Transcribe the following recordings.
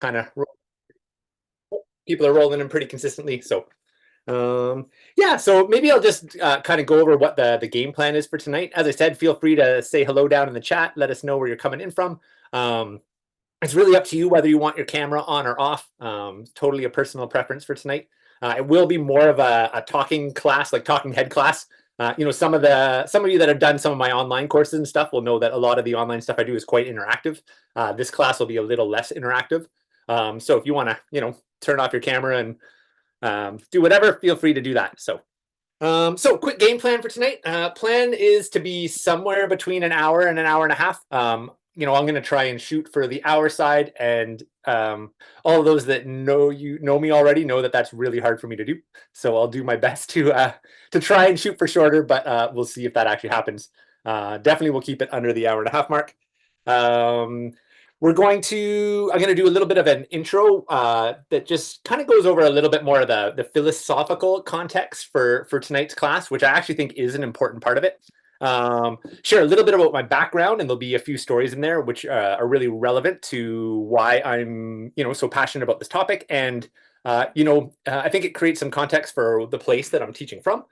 kind of people are rolling in pretty consistently. So yeah, so maybe I'll just kind of go over what the game plan is for tonight. As I said, feel free to say hello down in the chat. Let us know where you're coming in from. It's really up to you whether you want your camera on or off. Totally a personal preference for tonight. It will be more of a talking class, like talking head class. Some of you that have done some of my online courses and stuff will know that a lot of the online stuff I do is quite interactive. This class will be a little less interactive. So if you want to, turn off your camera and do whatever, feel free to do that. So quick game plan for tonight. Plan is to be somewhere between an hour and a half. I'm going to try and shoot for the hour side, and all of those that know me already know that that's really hard for me to do. So I'll do my best to try and shoot for shorter, but we'll see if that actually happens. Definitely we'll keep it under the hour and a half mark. I'm going to do a little bit of an intro that just kind of goes over a little bit more of the philosophical context for tonight's class, which I actually think is an important part of it. Share a little bit about my background, and there'll be a few stories in there which are really relevant to why I'm, so passionate about this topic. And, I think it creates some context for the place that I'm teaching from.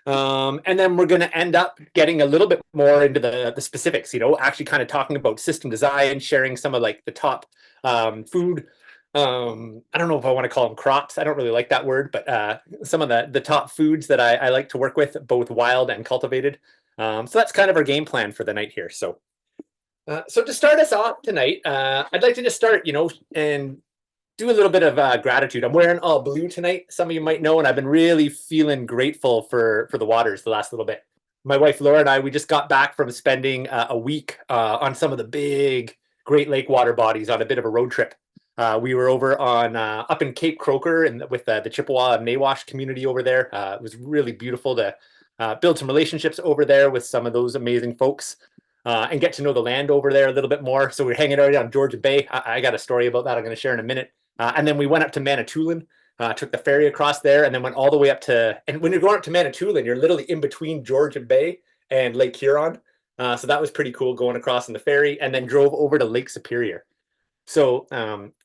And then we're going to end up getting a little bit more into the specifics, actually kind of talking about system design, sharing some of like the top food. I don't know if I want to call them crops. I don't really like that word, but some of the top foods that I like to work with, both wild and cultivated. So that's kind of our game plan for the night here. So to start us off tonight, I'd like to just start, and do a little bit of gratitude. I'm wearing all blue tonight. Some of you might know, and I've been really feeling grateful for the waters the last little bit. My wife Laura and I, we just got back from spending a week on some of the big Great Lake water bodies on a bit of a road trip. We were over on up in Cape Croker and with the Chippewa and Nawash community over there. It was really beautiful to build some relationships over there with some of those amazing folks. And get to know the land over there a little bit more. So we're hanging out on Georgia Bay. I got a story about that I'm going to share in a minute. And then we went up to Manitoulin, took the ferry across there, and then went all the way up to, and when you're going up to Manitoulin, you're literally in between Georgia Bay and Lake Huron. So that was pretty cool going across in the ferry, and then drove over to Lake Superior. So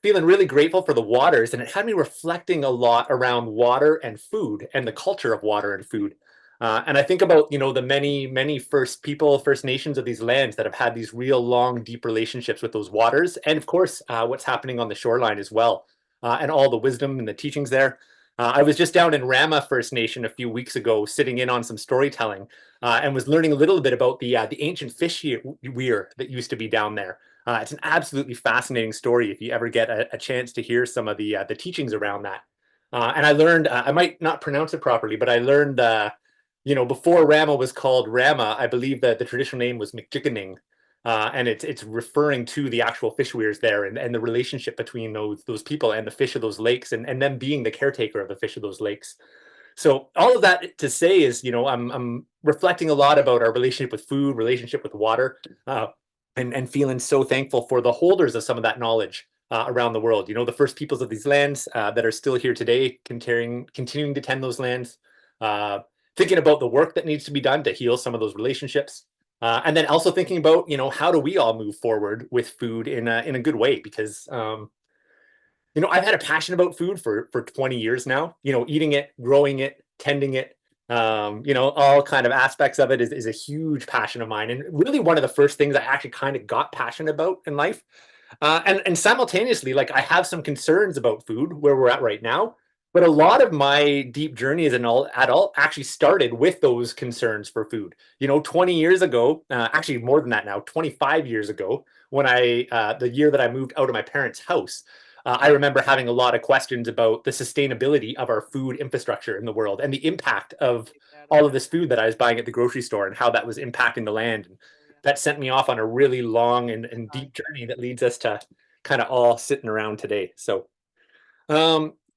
feeling really grateful for the waters, and it had me reflecting a lot around water and food and the culture of water and food. And I think about, the many First Nations of these lands that have had these real long, deep relationships with those waters. And of course, what's happening on the shoreline as well, and all the wisdom and the teachings there. I was just down in Rama First Nation a few weeks ago, sitting in on some storytelling, and was learning a little bit about the ancient fish weir that used to be down there. It's an absolutely fascinating story if you ever get a chance to hear some of the teachings around that. And I learned, I might not pronounce it properly, but I learned before Rama was called Rama, I believe that the traditional name was McJickaning, and it's referring to the actual fish weirs there and the relationship between those people and the fish of those lakes, and them being the caretaker of the fish of those lakes. So all of that to say is, I'm reflecting a lot about our relationship with food, relationship with water, and feeling so thankful for the holders of some of that knowledge around the world. The first peoples of these lands that are still here today, continuing to tend those lands. Thinking about the work that needs to be done to heal some of those relationships. And then also thinking about, how do we all move forward with food in a good way? Because, I've had a passion about food for 20 years now, eating it, growing it, tending it, all kind of aspects of it is a huge passion of mine. And really one of the first things I actually kind of got passionate about in life. And simultaneously, like I have some concerns about food where we're at right now. But a lot of my deep journey as an adult actually started with those concerns for food. 20 years ago, actually more than that now, 25 years ago, when the year that I moved out of my parents' house, I remember having a lot of questions about the sustainability of our food infrastructure in the world and the impact of all of this food that I was buying at the grocery store and how that was impacting the land. And that sent me off on a really long and deep journey that leads us to kind of all sitting around today. So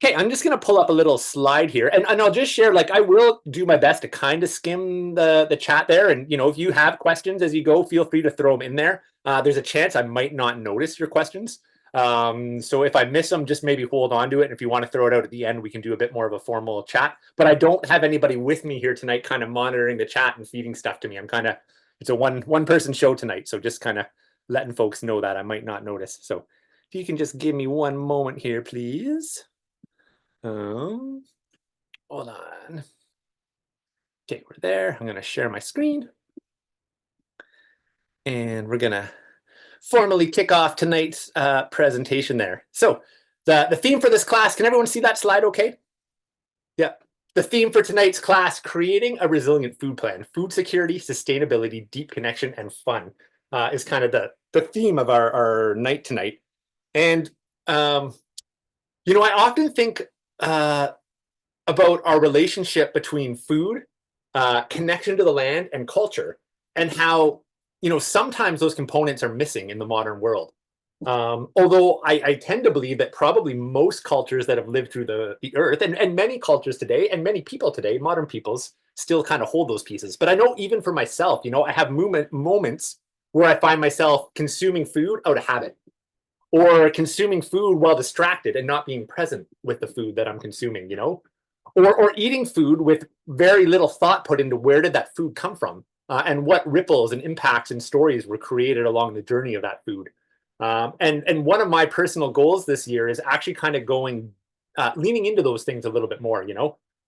okay, I'm just going to pull up a little slide here, and I'll just share, like, I will do my best to kind of skim the chat there. And, if you have questions as you go, feel free to throw them in there. There's a chance I might not notice your questions. So if I miss them, just maybe hold on to it. And if you want to throw it out at the end, we can do a bit more of a formal chat. But I don't have anybody with me here tonight kind of monitoring the chat and feeding stuff to me. It's a one person show tonight. So just kind of letting folks know that I might not notice. So If you can just give me one moment here, please. Hold on. Okay, we're there. I'm going to share my screen. And we're going to formally kick off tonight's presentation there. So the theme for this class, can everyone see that slide okay? Yeah. The theme for tonight's class, creating a resilient food plan, food security, sustainability, deep connection, and fun is kind of the theme of our night tonight. And, I often think about our relationship between food, connection to the land, and culture, and how, sometimes those components are missing in the modern world. Although I tend to believe that probably most cultures that have lived through the earth, and many cultures today, and many people today, modern peoples, still kind of hold those pieces. But I know even for myself, I have moments where I find myself consuming food out of habit, or consuming food while distracted and not being present with the food that I'm consuming, or eating food with very little thought put into where did that food come from, and what ripples and impacts and stories were created along the journey of that food. And one of my personal goals this year is actually kind of leaning into those things a little bit more.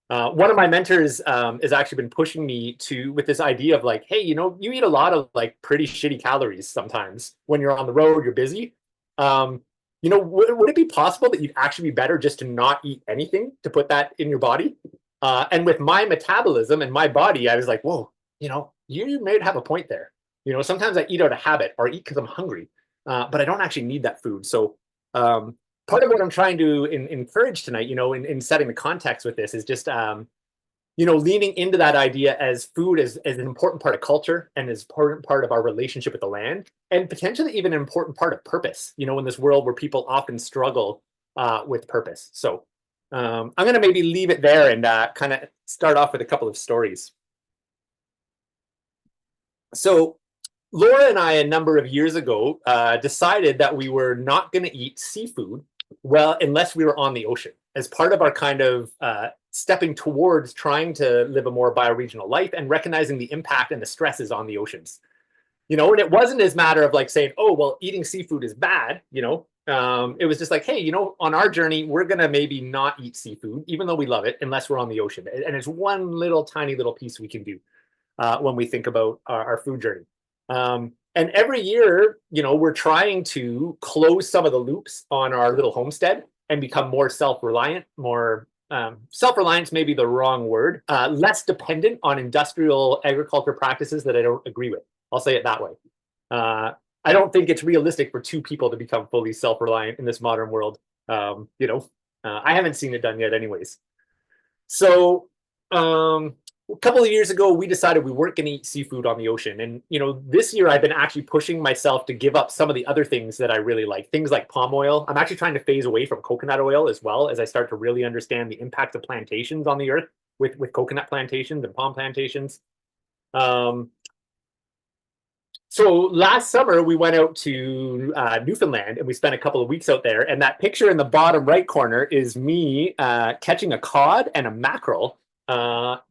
One of my mentors has actually been pushing me with this idea of like, hey, you eat a lot of like pretty shitty calories sometimes when you're on the road, you're busy. Would it be possible that you'd actually be better just to not eat anything to put that in your body? And with my metabolism and my body, I was like, whoa, you may have a point there. Sometimes I eat out of habit or eat because I'm hungry, but I don't actually need that food. So part of what I'm trying to encourage tonight, in setting the context with this is just, leaning into that idea as food as an important part of culture and as important part of our relationship with the land, and potentially even an important part of purpose, in this world where people often struggle with purpose. So I'm going to maybe leave it there and kind of start off with a couple of stories. So Laura and I, a number of years ago, decided that we were not going to eat seafood unless we were on the ocean, as part of our kind of stepping towards trying to live a more bioregional life and recognizing the impact and the stresses on the oceans. And it wasn't as matter of like saying, oh, well, eating seafood is bad. It was just like, hey, on our journey, we're going to maybe not eat seafood, even though we love it, unless we're on the ocean. And it's one little tiny little piece we can do when we think about our food journey. And every year, we're trying to close some of the loops on our little homestead and become more self-reliant, more self-reliance may be the wrong word, less dependent on industrial agriculture practices that I don't agree with. I'll say it that way. I don't think it's realistic for two people to become fully self-reliant in this modern world. I haven't seen it done yet anyways. So a couple of years ago, we decided we weren't going to eat seafood on the ocean. And, this year I've been actually pushing myself to give up some of the other things that I really like, things like palm oil. I'm actually trying to phase away from coconut oil as well, as I start to really understand the impact of plantations on the earth with coconut plantations and palm plantations. So last summer, we went out to Newfoundland and we spent a couple of weeks out there. And that picture in the bottom right corner is me catching a cod and a mackerel out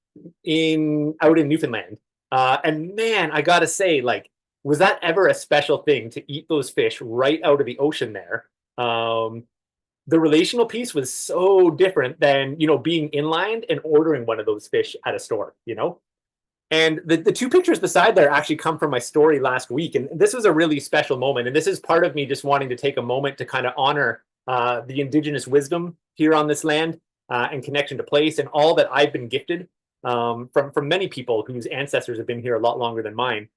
in Newfoundland. And man, I gotta say, like, was that ever a special thing to eat those fish right out of the ocean there? The relational piece was so different than, being inland and ordering one of those fish at a store, And the two pictures beside there actually come from my story last week. And this was a really special moment. And this is part of me just wanting to take a moment to kind of honor the indigenous wisdom here on this land and connection to place and all that I've been gifted from many people whose ancestors have been here a lot longer than mine.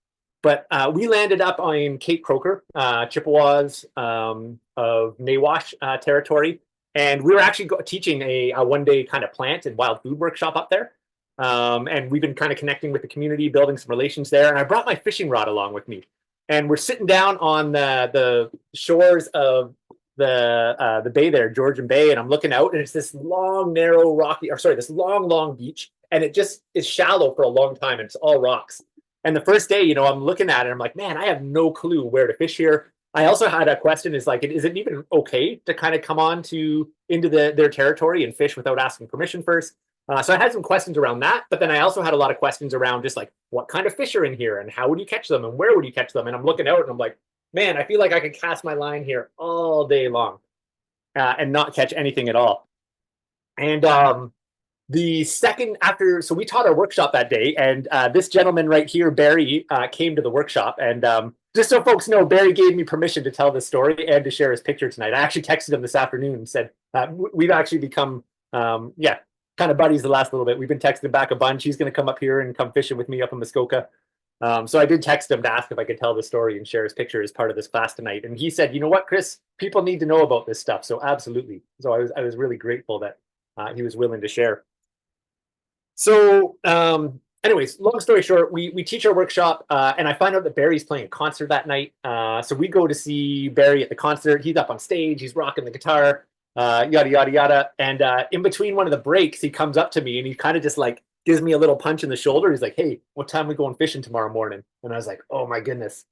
But we landed up on Cape Croker, Chippewas of Nawash territory. And we were actually teaching a one-day kind of plant and wild food workshop up there. And we've been kind of connecting with the community, building some relations there. And I brought my fishing rod along with me. And we're sitting down on the shores of the bay there, Georgian Bay, and I'm looking out, and it's this long, narrow, this long beach, and it just is shallow for a long time, and it's all rocks. And the first day, I'm looking at it, I'm like, man, I have no clue where to fish here. I also had a question: is it even okay to kind of come into their territory and fish without asking permission first? So I had some questions around that, but then I also had a lot of questions around just like what kind of fish are in here and how would you catch them and where would you catch them? And I'm looking out and I'm like, Man, I feel like I could cast my line here all day long and not catch anything at all. And the second after, so we taught our workshop that day, and this gentleman right here, Barry, came to the workshop. And just so folks know, Barry gave me permission to tell this story and to share his picture tonight. I actually texted him this afternoon and said, we've actually become, yeah, kind of buddies the last little bit. We've been texting back a bunch. He's going to come up here and come fishing with me up in Muskoka. So I did text him to ask if I could tell the story and share his picture as part of this class tonight. And he said, you know what, Chris, people need to know about this stuff. So absolutely. So I was really grateful that he was willing to share. So, anyways, long story short, we teach our workshop, and I find out that Barry's playing a concert that night. So we go to see Barry at the concert. He's up on stage, he's rocking the guitar, yada yada yada. And in between one of the breaks, he comes up to me and he kind of just like gives me a little punch in the shoulder. He's like, "Hey, what time are we going fishing tomorrow morning?" And I was like, "Oh my goodness,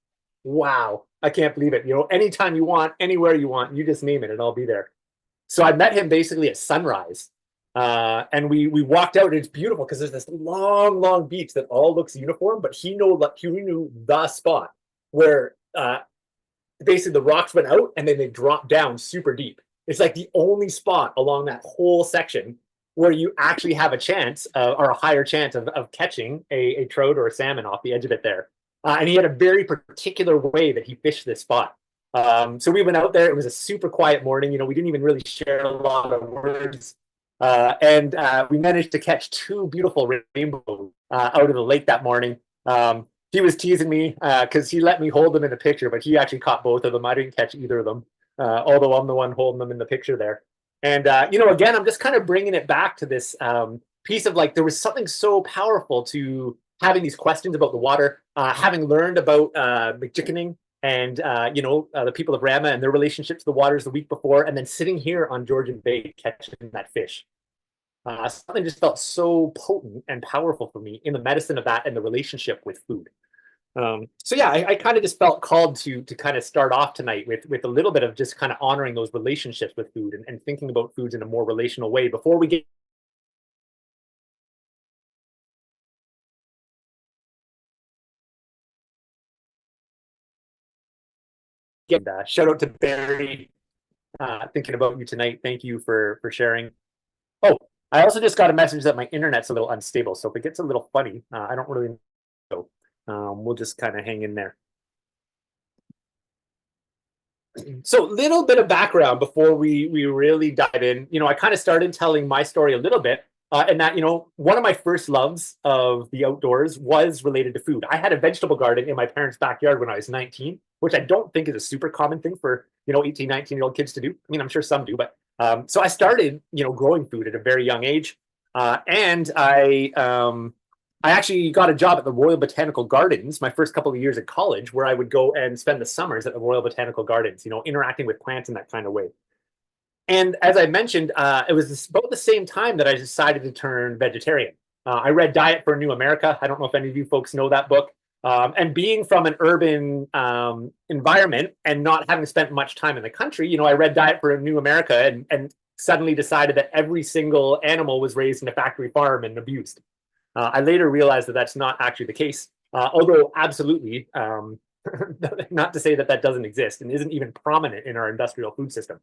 wow, I can't believe it. You know, anytime you want, anywhere you want, you just name it, and I'll be there." So I met him basically at sunrise, and we walked out, and it's beautiful because there's this long, long beach that all looks uniform, but he knew the spot where basically the rocks went out and then they dropped down super deep. It's like the only spot along that whole section where you actually have a chance or a higher chance of catching a trout or a salmon off the edge of it there. And he had a very particular way that he fished this spot. So we went out there. It was a super quiet morning. You know, we didn't even really share a lot of words. And we managed to catch two beautiful rainbows out of the lake that morning. He was teasing me because he let me hold them in the picture, but he actually caught both of them. I didn't catch either of them, although I'm the one holding them in the picture there. And, you know, again, I'm just kind of bringing it back to this piece of like, there was something so powerful to having these questions about the water, having learned about McJickening and, you know, the people of Rama and their relationship to the waters the week before, and then sitting here on Georgian Bay catching that fish. Something just felt so potent and powerful for me in the medicine of that and the relationship with food. So yeah, I kind of just felt called to kind of start off tonight with a little bit of just kind of honoring those relationships with food and thinking about foods in a more relational way before we get shout out to Barry. Thinking about you tonight. Thank you for sharing. Oh, I also just got a message that my internet's a little unstable. So if it gets a little funny, I don't really know. We'll just kind of hang in there. So little bit of background before we really dive in. You know, I kind of started telling my story a little bit, and that, you know, one of my first loves of the outdoors was related to food. I had a vegetable garden in my parents' backyard when I was 19, which I don't think is a super common thing for, you know, 18, 19-year-old kids to do. I mean, I'm sure some do, but so I started, you know, growing food at a very young age, and I actually got a job at the Royal Botanical Gardens my first couple of years at college, where I would go and spend the summers at the Royal Botanical Gardens, you know, interacting with plants in that kind of way. And as I mentioned, it was about the same time that I decided to turn vegetarian. I read Diet for a New America. I don't know if any of you folks know that book. And being from an urban environment and not having spent much time in the country, you know, I read Diet for a New America and suddenly decided that every single animal was raised in a factory farm and abused. I later realized that that's not actually the case, although absolutely, not to say that that doesn't exist and isn't even prominent in our industrial food system.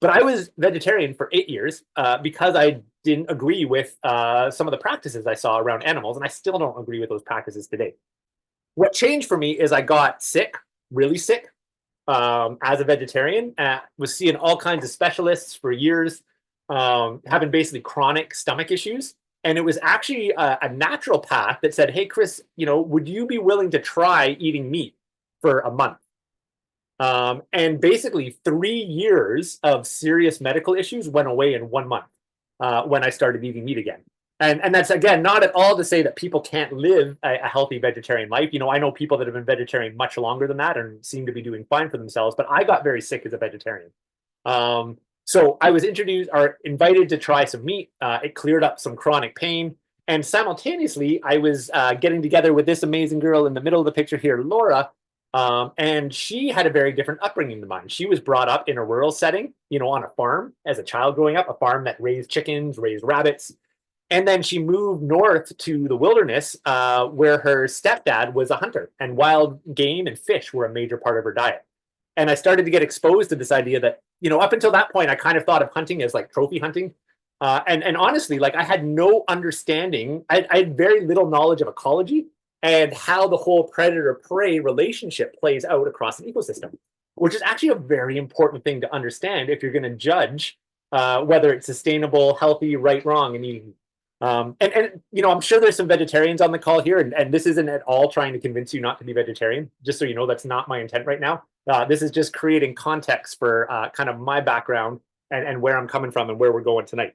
But I was vegetarian for 8 years because I didn't agree with some of the practices I saw around animals, and I still don't agree with those practices today. What changed for me is I got sick, really sick, as a vegetarian. Was seeing all kinds of specialists for years, having basically chronic stomach issues. And it was actually a natural path that said, "Hey, Chris, you know, would you be willing to try eating meat for a month?" And basically, 3 years of serious medical issues went away in 1 month when I started eating meat again. And that's, again, not at all to say that people can't live a healthy vegetarian life. You know, I know people that have been vegetarian much longer than that and seem to be doing fine for themselves. But I got very sick as a vegetarian. So I was introduced or invited to try some meat. It cleared up some chronic pain. And simultaneously, I was getting together with this amazing girl in the middle of the picture here, Laura. And she had a very different upbringing than mine. She was brought up in a rural setting, you know, on a farm as a child growing up, a farm that raised chickens, raised rabbits. And then she moved north to the wilderness, where her stepdad was a hunter, and wild game and fish were a major part of her diet. And I started to get exposed to this idea that, up until that point, I kind of thought of hunting as like trophy hunting. And honestly, like I had no understanding. I had very little knowledge of ecology and how the whole predator prey relationship plays out across an ecosystem, which is actually a very important thing to understand if you're going to judge whether it's sustainable, healthy, right, wrong, and eating. I'm sure there's some vegetarians on the call here, and this isn't at all trying to convince you not to be vegetarian. Just so you know, that's not my intent right now. This is just creating context for kind of my background and where I'm coming from and where we're going tonight.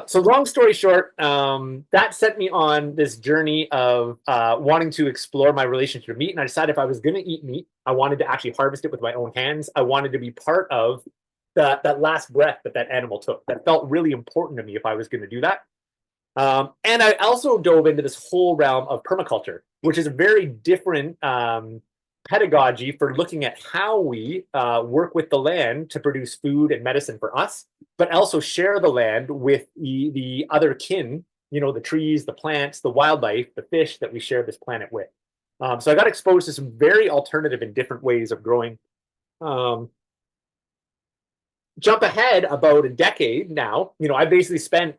So long story short, that sent me on this journey of wanting to explore my relationship to meat. And I decided if I was going to eat meat, I wanted to actually harvest it with my own hands. I wanted to be part of that last breath that animal took. That felt really important to me if I was going to do that. And I also dove into this whole realm of permaculture, which is a very different pedagogy for looking at how we work with the land to produce food and medicine for us, but also share the land with the other kin, the trees, the plants, the wildlife, the fish that we share this planet with. So I got exposed to some very alternative and different ways of growing. Jump ahead about a decade now, I basically spent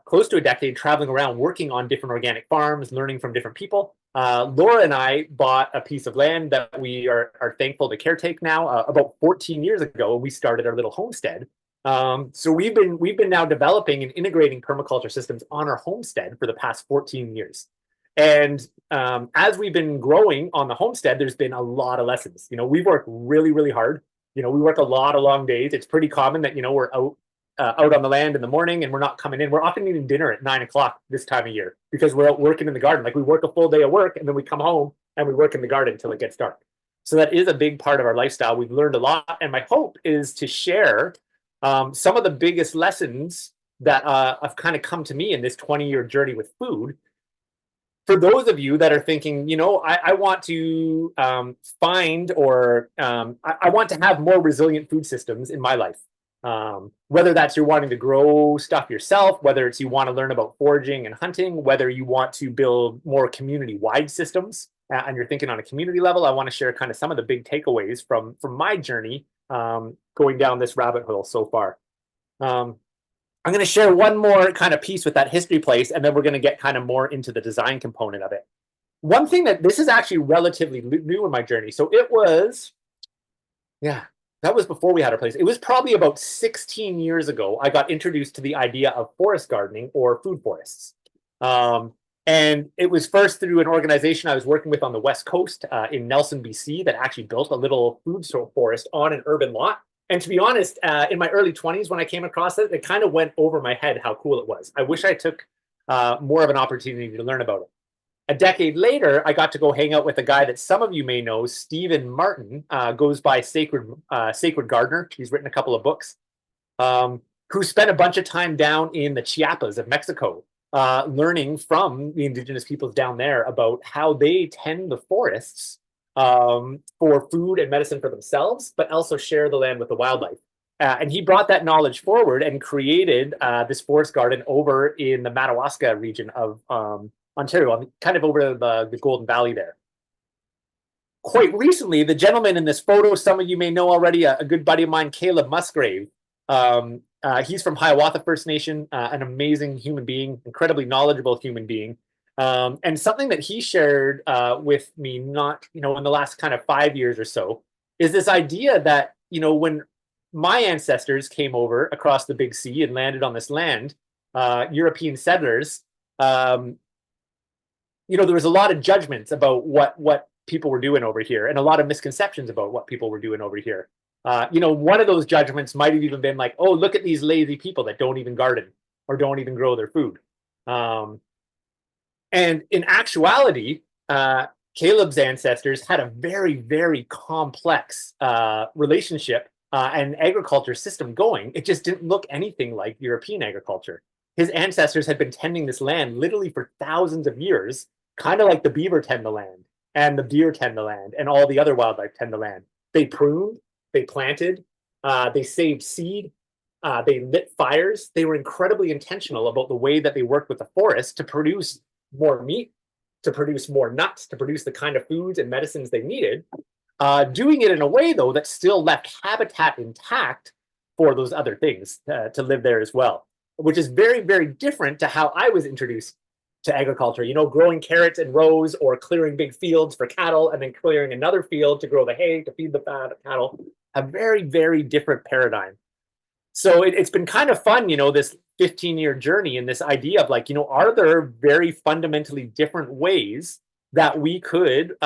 close to a decade traveling around working on different organic farms, learning from different people. Laura and I bought a piece of land that we are thankful to caretake now about 14 years ago. We started our little homestead. So we've been now developing and integrating permaculture systems on our homestead for the past 14 years. And as we've been growing on the homestead, there's been a lot of lessons. We've worked really, really hard. We work a lot of long days. It's pretty common that, we're out on the land in the morning and we're not coming in. We're often eating dinner at 9 o'clock this time of year because we're out working in the garden. Like we work a full day of work and then we come home and we work in the garden until it gets dark. So that is a big part of our lifestyle. We've learned a lot. And my hope is to share some of the biggest lessons that have kind of come to me in this 20-year journey with food. For those of you that are thinking, I want to find or I want to have more resilient food systems in my life. Whether that's you're wanting to grow stuff yourself, whether it's you want to learn about foraging and hunting, whether you want to build more community-wide systems and you're thinking on a community level, I want to share kind of some of the big takeaways from my journey going down this rabbit hole so far. I'm going to share one more kind of piece with that history place, and then we're going to get kind of more into the design component of it. One thing this is actually relatively new in my journey. So it was, that was before we had our place. It was probably about 16 years ago, I got introduced to the idea of forest gardening or food forests. And it was first through an organization I was working with on the West Coast in Nelson, BC, that actually built a little food forest on an urban lot. And to be honest, in my early 20s, when I came across it, it kind of went over my head how cool it was. I wish I took more of an opportunity to learn about it. A decade later, I got to go hang out with a guy that some of you may know, Stephen Martin, goes by Sacred Gardener. He's written a couple of books, who spent a bunch of time down in the Chiapas of Mexico, learning from the indigenous peoples down there about how they tend the forests for food and medicine for themselves, but also share the land with the wildlife. And he brought that knowledge forward and created this forest garden over in the Madawaska region of Ontario, kind of over the Golden Valley there. Quite recently, the gentleman in this photo, some of you may know already, a good buddy of mine, Caleb Musgrave. He's from Hiawatha First Nation, an amazing human being, incredibly knowledgeable human being. And something that he shared with me, not, in the last kind of 5 years or so, is this idea that, when my ancestors came over across the Big Sea and landed on this land, European settlers, there was a lot of judgments about what people were doing over here and a lot of misconceptions about what people were doing over here. One of those judgments might have even been like, oh, look at these lazy people that don't even garden or don't even grow their food. And in actuality, Caleb's ancestors had a very, very complex relationship and agriculture system going. It just didn't look anything like European agriculture. His ancestors had been tending this land literally for thousands of years, kind of like the beaver tend the land and the deer tend the land and all the other wildlife tend the land. They pruned, they planted, they saved seed, They lit fires. They were incredibly intentional about the way that they worked with the forest to produce more meat, to produce more nuts, to produce the kind of foods and medicines they needed. Doing it in a way, though, that still left habitat intact for those other things to live there as well, which is very, very different to how I was introduced to agriculture. You know, growing carrots in rows or clearing big fields for cattle and then clearing another field to grow the hay to feed the cattle. A very, very different paradigm. So it's been kind of fun, you know, this 15-year journey and this idea of like, you know, are there very fundamentally different ways that we could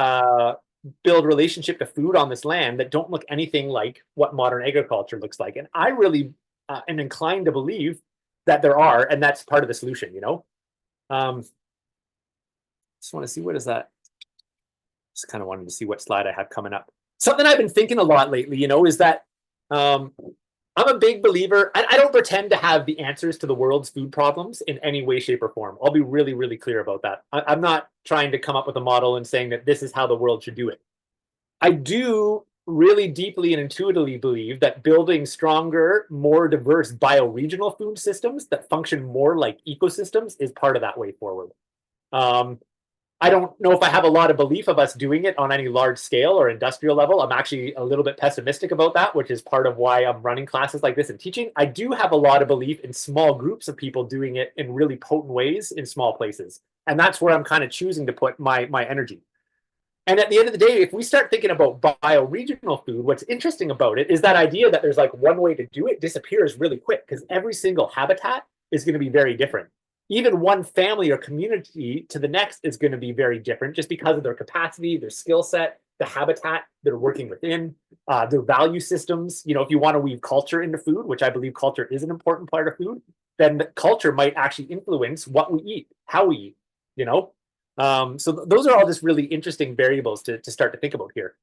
build relationship to food on this land that don't look anything like what modern agriculture looks like? And I really am inclined to believe that there are, and that's part of the solution, you know? Just want to see, what is that? Just kind of wanted to see what slide I have coming up. Something I've been thinking a lot lately, you know, is that I'm a big believer. I don't pretend to have the answers to the world's food problems in any way, shape, or form. I'll be really, really clear about that. I'm not trying to come up with a model and saying that this is how the world should do it. I do really deeply and intuitively believe that building stronger, more diverse bioregional food systems that function more like ecosystems is part of that way forward. I don't know if I have a lot of belief of us doing it on any large scale or industrial level. I'm actually a little bit pessimistic about that, which is part of why I'm running classes like this and teaching. I do have a lot of belief in small groups of people doing it in really potent ways in small places. And that's where I'm kind of choosing to put my energy. And at the end of the day, if we start thinking about bioregional food, what's interesting about it is that idea that there's like one way to do it disappears really quick because every single habitat is going to be very different. Even one family or community to the next is going to be very different just because of their capacity, their skill set, the habitat they're working within, their value systems. You know, if you want to weave culture into food, which I believe culture is an important part of food, then the culture might actually influence what we eat, how we eat, you know? So those are all just really interesting variables to start to think about here.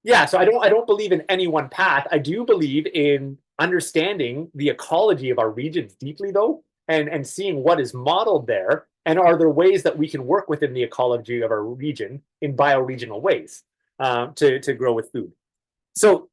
Yeah, so I don't believe in any one path. I do believe in understanding the ecology of our regions deeply, though, and seeing what is modeled there, and are there ways that we can work within the ecology of our region in bioregional ways to grow with food. So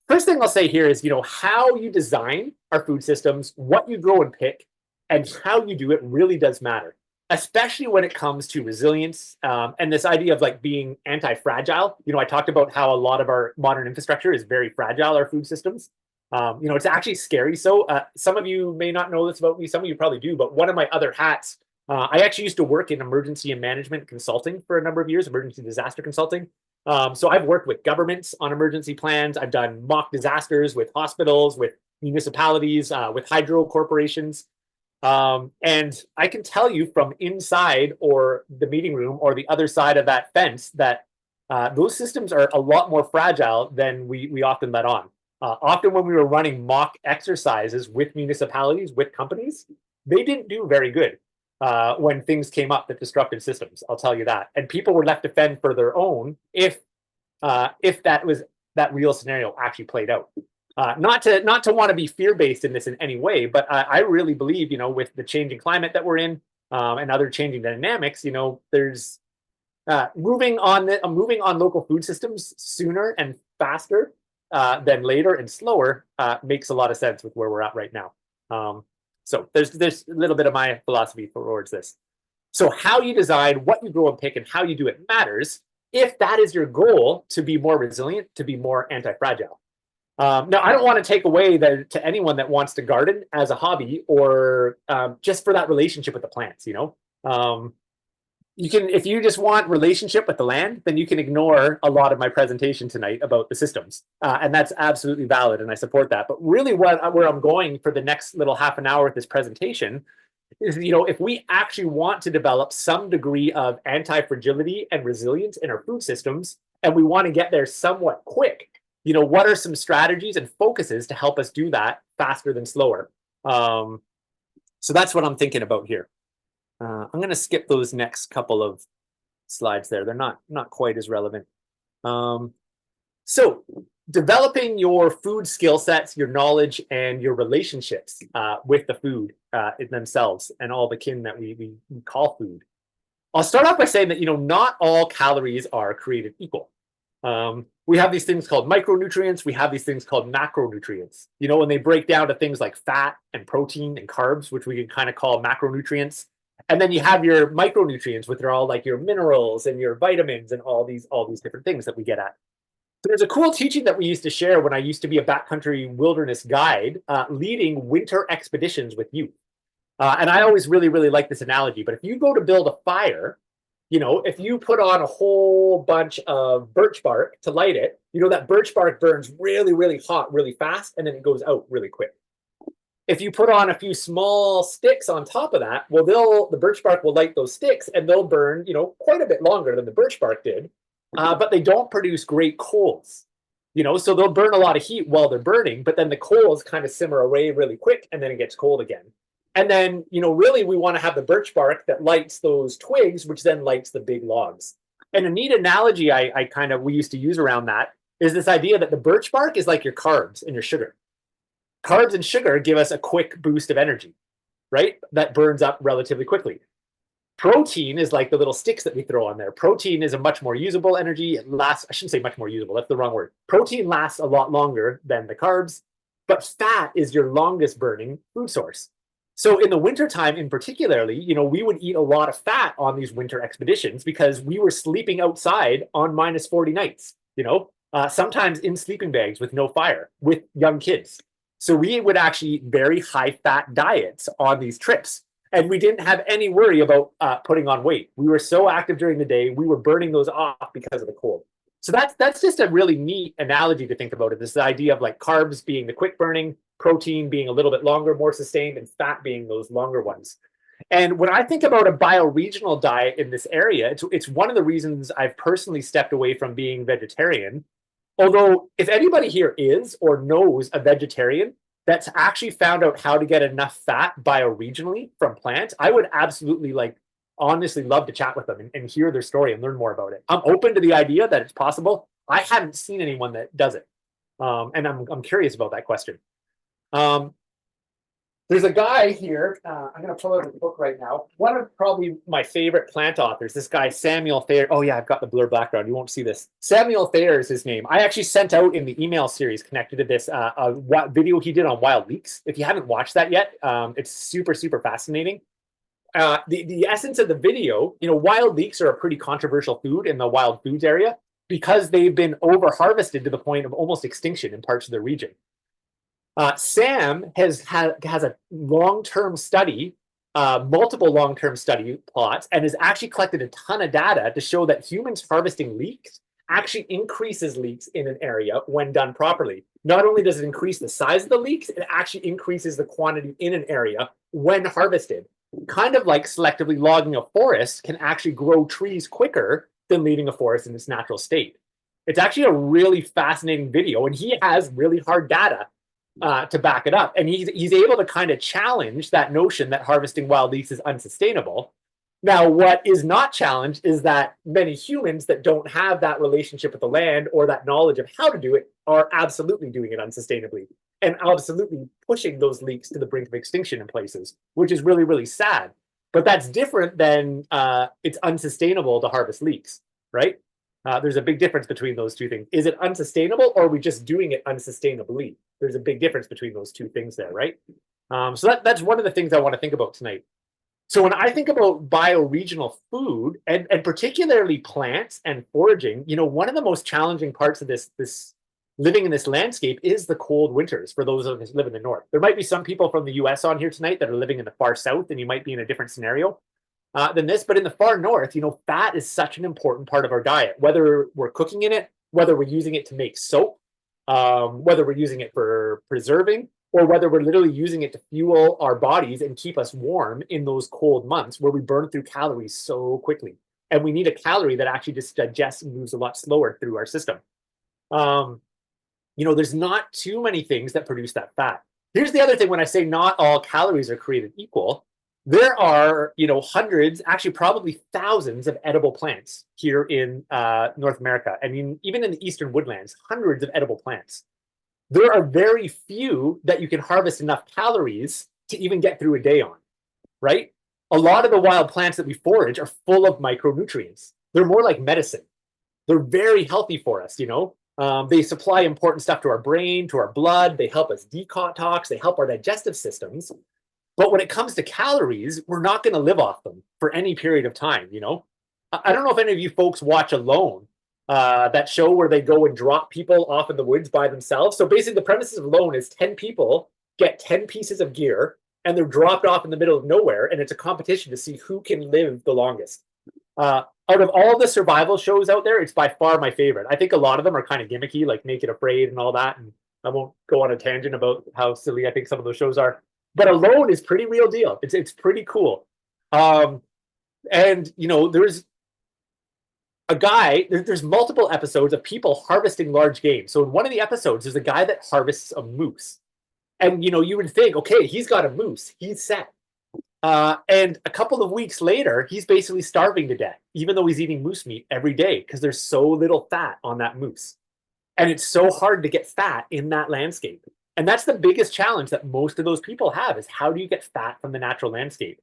first thing I'll say here is, you know, how you design our food systems, what you grow and pick, and how you do it really does matter, especially when it comes to resilience and this idea of like being anti-fragile. You know, I talked about how a lot of our modern infrastructure is very fragile, our food systems. You know, it's actually scary. So some of you may not know this about me. Some of you probably do. But one of my other hats, I actually used to work in emergency and management consulting for a number of years, emergency disaster consulting. So I've worked with governments on emergency plans. I've done mock disasters with hospitals, with municipalities, with hydro corporations. And I can tell you from inside or the meeting room or the other side of that fence that those systems are a lot more fragile than we often let on. Often when we were running mock exercises with municipalities, with companies, they didn't do very good when things came up that disrupted systems. I'll tell you that. And people were left to fend for their own if that real scenario actually played out. Not to want to be fear-based in this in any way, but I really believe, you know, with the changing climate that we're in and other changing dynamics, you know, there's moving on local food systems sooner and faster than later and slower makes a lot of sense with where we're at right now. So there's a little bit of my philosophy towards this. So how you design, what you grow and pick, and how you do it matters if that is your goal to be more resilient, to be more anti-fragile. Now, I don't want to take away to anyone that wants to garden as a hobby or just for that relationship with the plants, you know. You can, if you just want relationship with the land, then you can ignore a lot of my presentation tonight about the systems. And that's absolutely valid, and I support that. But really where I'm going for the next little half an hour with this presentation is, you know, if we actually want to develop some degree of anti-fragility and resilience in our food systems, and we want to get there somewhat quick, you know, what are some strategies and focuses to help us do that faster than slower? So that's what I'm thinking about here. I'm going to skip those next couple of slides there. They're not quite as relevant. So developing your food skill sets, your knowledge, and your relationships with the food in themselves and all the kin that we call food. I'll start off by saying that, you know, not all calories are created equal. We have these things called micronutrients. We have these things called macronutrients. You know, when they break down to things like fat and protein and carbs, which we can kind of call macronutrients. And then you have your micronutrients, which are all like your minerals and your vitamins and all these different things that we get at. So there's a cool teaching that we used to share when I used to be a backcountry wilderness guide, leading winter expeditions with youth. And I always really, really like this analogy. But if you go to build a fire, you know, if you put on a whole bunch of birch bark to light it, you know, that birch bark burns really, really hot, really fast, and then it goes out really quick. If you put on a few small sticks on top of that, well, the birch bark will light those sticks and they'll burn, you know, quite a bit longer than the birch bark did, but they don't produce great coals. You know, so they'll burn a lot of heat while they're burning, but then the coals kind of simmer away really quick and then it gets cold again. And then, you know, really we want to have the birch bark that lights those twigs, which then lights the big logs. And a neat analogy we used to use around that is this idea that the birch bark is like your carbs and your sugar. Carbs and sugar give us a quick boost of energy, right? That burns up relatively quickly. Protein is like the little sticks that we throw on there. Protein is a much more usable energy. It lasts, I shouldn't say much more usable, that's the wrong word. Protein lasts a lot longer than the carbs, but fat is your longest burning food source. So in the wintertime in particularly, you know, we would eat a lot of fat on these winter expeditions because we were sleeping outside on minus 40 nights, you know, sometimes in sleeping bags with no fire with young kids. So we would actually eat very high fat diets on these trips. And we didn't have any worry about putting on weight. We were so active during the day, we were burning those off because of the cold. So that's just a really neat analogy to think about it. This idea of like carbs being the quick burning, protein being a little bit longer, more sustained, and fat being those longer ones. And when I think about a bioregional diet in this area, it's one of the reasons I've personally stepped away from being vegetarian. Although, if anybody here is or knows a vegetarian that's actually found out how to get enough fat bioregionally from plants, I would absolutely honestly love to chat with them and hear their story and learn more about it. I'm open to the idea that it's possible. I haven't seen anyone that does it. And I'm curious about that question. There's a guy here. I'm going to pull out his book right now. One of probably my favorite plant authors, this guy, Samuel Thayer. Oh, yeah, I've got the blur background. You won't see this. Samuel Thayer is his name. I actually sent out in the email series connected to this a video he did on wild leeks. If you haven't watched that yet, it's super, super fascinating. The essence of the video, you know, wild leeks are a pretty controversial food in the wild foods area because they've been over harvested to the point of almost extinction in parts of the region. Sam has a long-term study, multiple long-term study plots, and has actually collected a ton of data to show that humans harvesting leeks actually increases leeks in an area when done properly. Not only does it increase the size of the leeks, it actually increases the quantity in an area when harvested. Kind of like selectively logging a forest can actually grow trees quicker than leaving a forest in its natural state. It's actually a really fascinating video, and he has really hard data to back it up. And he's able to kind of challenge that notion that harvesting wild leeks is unsustainable. Now, what is not challenged is that many humans that don't have that relationship with the land or that knowledge of how to do it are absolutely doing it unsustainably and absolutely pushing those leeks to the brink of extinction in places, which is really, really sad. But that's different than it's unsustainable to harvest leeks, right? There's a big difference between those two things. Is it unsustainable or are we just doing it unsustainably? There's a big difference between those two things there, right? So that's one of the things I want to think about tonight. So when I think about bioregional food and particularly plants and foraging, you know, one of the most challenging parts of this living in this landscape is the cold winters for those of us who live in the north. There might be some people from the US on here tonight that are living in the far south, and you might be in a different scenario than this. But in the far north, you know, fat is such an important part of our diet, whether we're cooking in it, whether we're using it to make soap, whether we're using it for preserving, or whether we're literally using it to fuel our bodies and keep us warm in those cold months where we burn through calories so quickly. And we need a calorie that actually just digests and moves a lot slower through our system. You know, there's not too many things that produce that fat. Here's the other thing: when I say not all calories are created equal, there are, you know, hundreds, actually probably thousands of edible plants here in North America. I mean, even in the eastern woodlands, hundreds of edible plants. There are very few that you can harvest enough calories to even get through a day on, right? A lot of the wild plants that we forage are full of micronutrients. They're more like medicine. They're very healthy for us, you know. They supply important stuff to our brain, to our blood. They help us detox. They help our digestive systems. But when it comes to calories, we're not going to live off them for any period of time, you know? I don't know if any of you folks watch Alone, that show where they go and drop people off in the woods by themselves. So basically, the premises of Alone is 10 people get 10 pieces of gear and they're dropped off in the middle of nowhere. And it's a competition to see who can live the longest. Out of all the survival shows out there, it's by far my favorite. I think a lot of them are kind of gimmicky, like Naked Afraid and all that. And I won't go on a tangent about how silly I think some of those shows are. But Alone is pretty real deal. It's pretty cool. And you know, there's a guy. There's multiple episodes of people harvesting large game. So in one of the episodes, there's a guy that harvests a moose, and you know, you would think, okay, he's got a moose, he's set. And a couple of weeks later, he's basically starving to death, even though he's eating moose meat every day because there's so little fat on that moose. And it's so hard to get fat in that landscape. And that's the biggest challenge that most of those people have is how do you get fat from the natural landscape?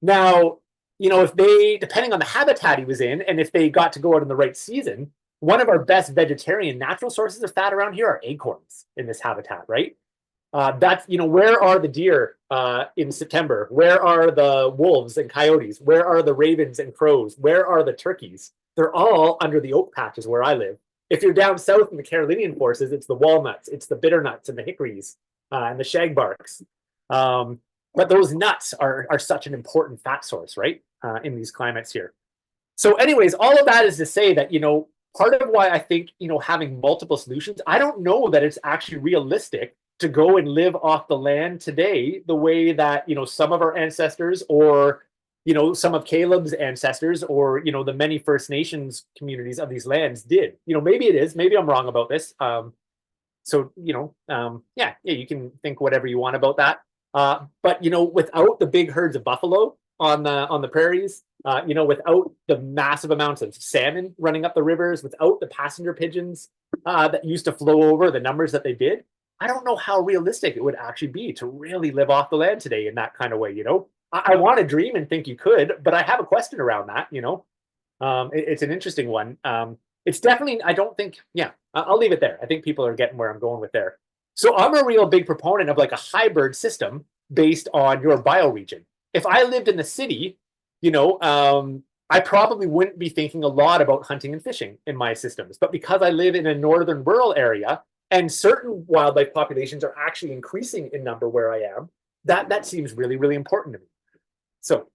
Now, you know, if they, depending on the habitat he was in, and if they got to go out in the right season, one of our best vegetarian natural sources of fat around here are acorns in this habitat, right? That's, you know, where are the deer in September? Where are the wolves and coyotes? Where are the ravens and crows? Where are the turkeys? They're all under the oak patches where I live. If you're down south in the Carolinian forests, it's the walnuts, it's the bitter nuts and the hickories and the shagbarks. But those nuts are such an important fat source, right, in these climates here. So anyways, all of that is to say that, you know, part of why I think, you know, having multiple solutions, I don't know that it's actually realistic to go and live off the land today the way that, you know, some of our ancestors or, you know, some of Caleb's ancestors or, you know, the many First Nations communities of these lands did. You know, maybe it is, maybe I'm wrong about this. So, you know, yeah, you can think whatever you want about that. But, you know, without the big herds of buffalo on the prairies, you know, without the massive amounts of salmon running up the rivers, without the passenger pigeons that used to flow over the numbers that they did, I don't know how realistic it would actually be to really live off the land today in that kind of way, you know? I want to dream and think you could, but I have a question around that, you know? It's an interesting one. It's definitely, I don't think, yeah, I'll leave it there. I think people are getting where I'm going with there. So I'm a real big proponent of like a hybrid system based on your bioregion. If I lived in the city, you know, I probably wouldn't be thinking a lot about hunting and fishing in my systems. But because I live in a northern rural area, and certain wildlife populations are actually increasing in number where I am, that seems really, really important to me. So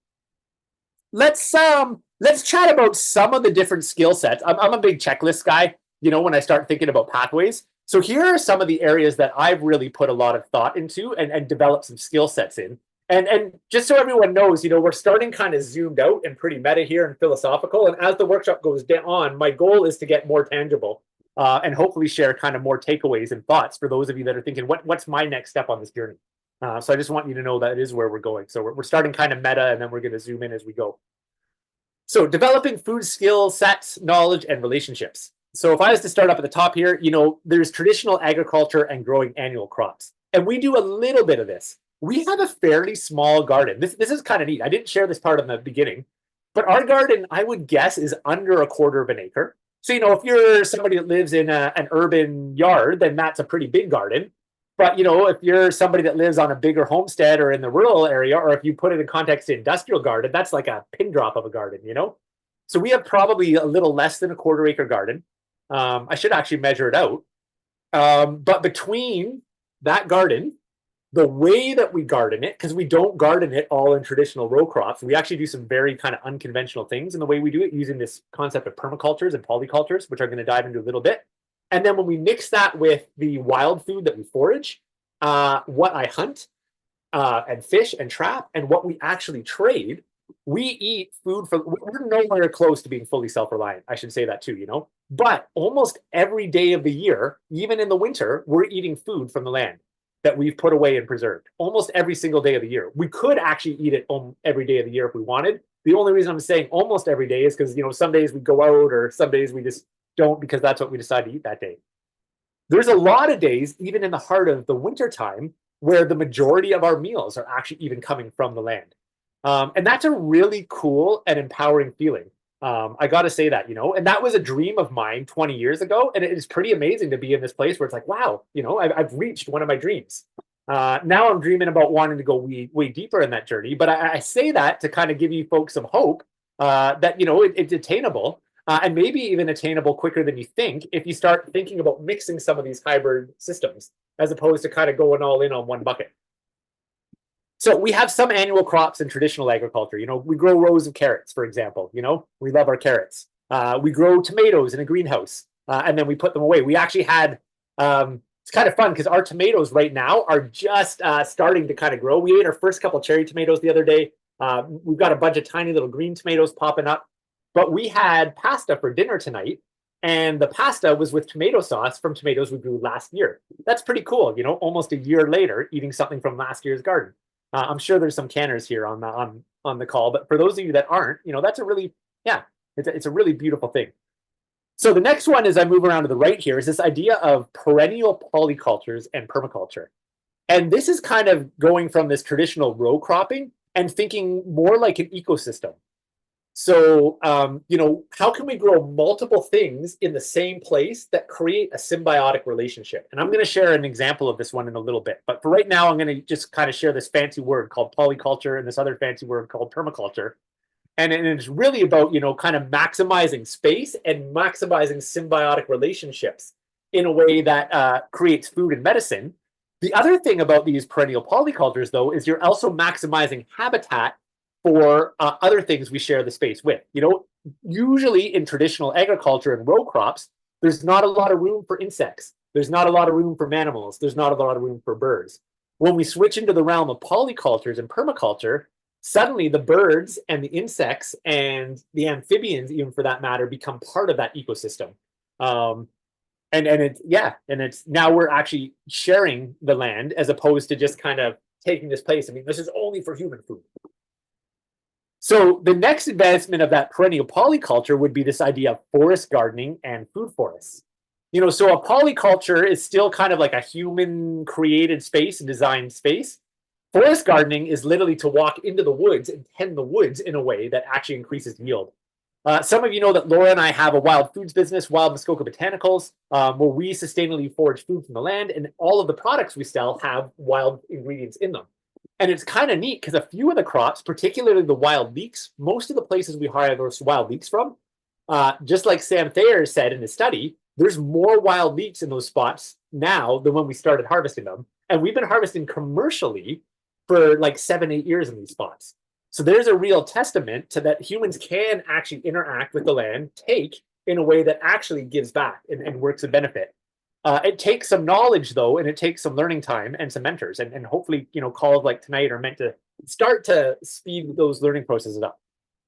let's chat about some of the different skill sets. I'm a big checklist guy, you know, when I start thinking about pathways. So here are some of the areas that I've really put a lot of thought into and developed some skill sets in. And just so everyone knows, you know, we're starting kind of zoomed out and pretty meta here and philosophical. And as the workshop goes on, my goal is to get more tangible and hopefully share kind of more takeaways and thoughts for those of you that are thinking, what's my next step on this journey? So I just want you to know that it is where we're going. So we're starting kind of meta, and then we're going to zoom in as we go. So developing food skill sets, knowledge, and relationships. So if I was to start up at the top here, you know, there's traditional agriculture and growing annual crops. And we do a little bit of this. We have a fairly small garden. This is kind of neat. I didn't share this part in the beginning, but our garden, I would guess, is under a quarter of an acre. So, you know, if you're somebody that lives in an urban yard, then that's a pretty big garden. But, you know, if you're somebody that lives on a bigger homestead or in the rural area, or if you put it in context to industrial garden, that's like a pin drop of a garden, you know? So we have probably a little less than a quarter acre garden. I should actually measure it out. But between that garden, the way that we garden it, because we don't garden it all in traditional row crops, we actually do some very kind of unconventional things in the way we do it using this concept of permacultures and polycultures, which I'm going to dive into a little bit. And then when we mix that with the wild food that we forage, what I hunt and fish and trap, and what we actually trade, we eat food for, we're nowhere close to being fully self-reliant. I should say that too, you know, but almost every day of the year, even in the winter, we're eating food from the land that we've put away and preserved almost every single day of the year. We could actually eat it every day of the year if we wanted. The only reason I'm saying almost every day is because, you know, some days we go out or some days we just don't because that's what we decide to eat that day. There's a lot of days, even in the heart of the winter time, where the majority of our meals are actually even coming from the land. And that's a really cool and empowering feeling. I got to say that, and that was a dream of mine 20 years ago. And it is pretty amazing to be in this place where it's like, wow, I've reached one of my dreams. Now I'm dreaming about wanting to go way deeper in that journey. But I say that to kind of give you folks some hope that, it's attainable and maybe even attainable quicker than you think if you start thinking about mixing some of these hybrid systems as opposed to kind of going all in on one bucket. So we have some annual crops in traditional agriculture. We grow rows of carrots, for example. We love our carrots. We grow tomatoes in a greenhouse, and then we put them away. We actually had, it's kind of fun because our tomatoes right now are just starting to kind of grow. We ate our first couple cherry tomatoes the other day. We've got a bunch of tiny little green tomatoes popping up. But we had pasta for dinner tonight, and the pasta was with tomato sauce from tomatoes we grew last year. That's pretty cool, almost a year later, eating something from last year's garden. I'm sure there's some canners here on the call, but for those of you that aren't, that's a really, it's a really beautiful thing. So the next one, as I move around to the right here, is this idea of perennial polycultures and permaculture. And this is kind of going from this traditional row cropping and thinking more like an ecosystem. So, how can we grow multiple things in the same place that create a symbiotic relationship? And I'm going to share an example of this one in a little bit. But for right now, I'm going to just kind of share this fancy word called polyculture and this other fancy word called permaculture. And it's really about, kind of maximizing space and maximizing symbiotic relationships in a way that creates food and medicine. The other thing about these perennial polycultures, though, is you're also maximizing habitat for other things we share the space with. Usually in traditional agriculture and row crops, there's not a lot of room for insects. There's not a lot of room for mammals. There's not a lot of room for birds. When we switch into the realm of polycultures and permaculture, suddenly the birds and the insects and the amphibians, even for that matter, become part of that ecosystem. And it's now we're actually sharing the land as opposed to just kind of taking this place. I mean, this is only for human food. So the next advancement of that perennial polyculture would be this idea of forest gardening and food forests. So a polyculture is still kind of like a human created space and designed space. Forest gardening is literally to walk into the woods and tend the woods in a way that actually increases yield. Some of you know that Laura and I have a wild foods business, Wild Muskoka Botanicals, where we sustainably forage food from the land, and all of the products we sell have wild ingredients in them. And it's kind of neat because a few of the crops, particularly the wild leeks, most of the places we hire those wild leeks from, just like Sam Thayer said in his study, there's more wild leeks in those spots now than when we started harvesting them. And we've been harvesting commercially for like 7-8 years in these spots. So there's a real testament to that humans can actually interact with the land, take in a way that actually gives back and works a benefit. It takes some knowledge, though, and it takes some learning time and some mentors. And hopefully, calls like tonight are meant to start to speed those learning processes up.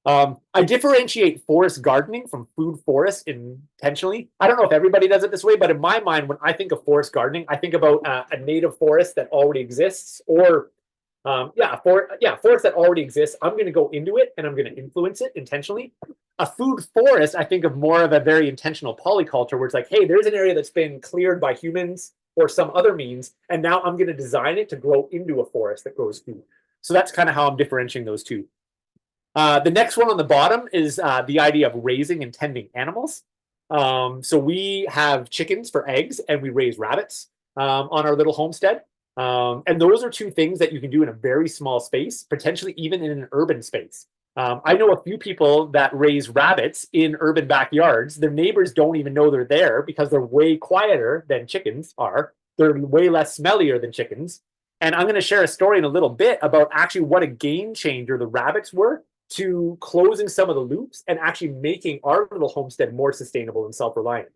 I differentiate forest gardening from food forests intentionally. I don't know if everybody does it this way, but in my mind, when I think of forest gardening, I think about a native forest that already exists or forest that already exists. I'm going to go into it and I'm going to influence it intentionally. A food forest, I think of more of a very intentional polyculture where it's like, hey, there's an area that's been cleared by humans or some other means, and now I'm going to design it to grow into a forest that grows food. So that's kind of how I'm differentiating those two. The next one on the bottom is the idea of raising and tending animals. So we have chickens for eggs and we raise rabbits on our little homestead. And those are two things that you can do in a very small space, potentially even in an urban space. I know a few people that raise rabbits in urban backyards. Their neighbors don't even know they're there because they're way quieter than chickens are. They're way less smellier than chickens. And I'm going to share a story in a little bit about actually what a game changer the rabbits were to closing some of the loops and actually making our little homestead more sustainable and self-reliant.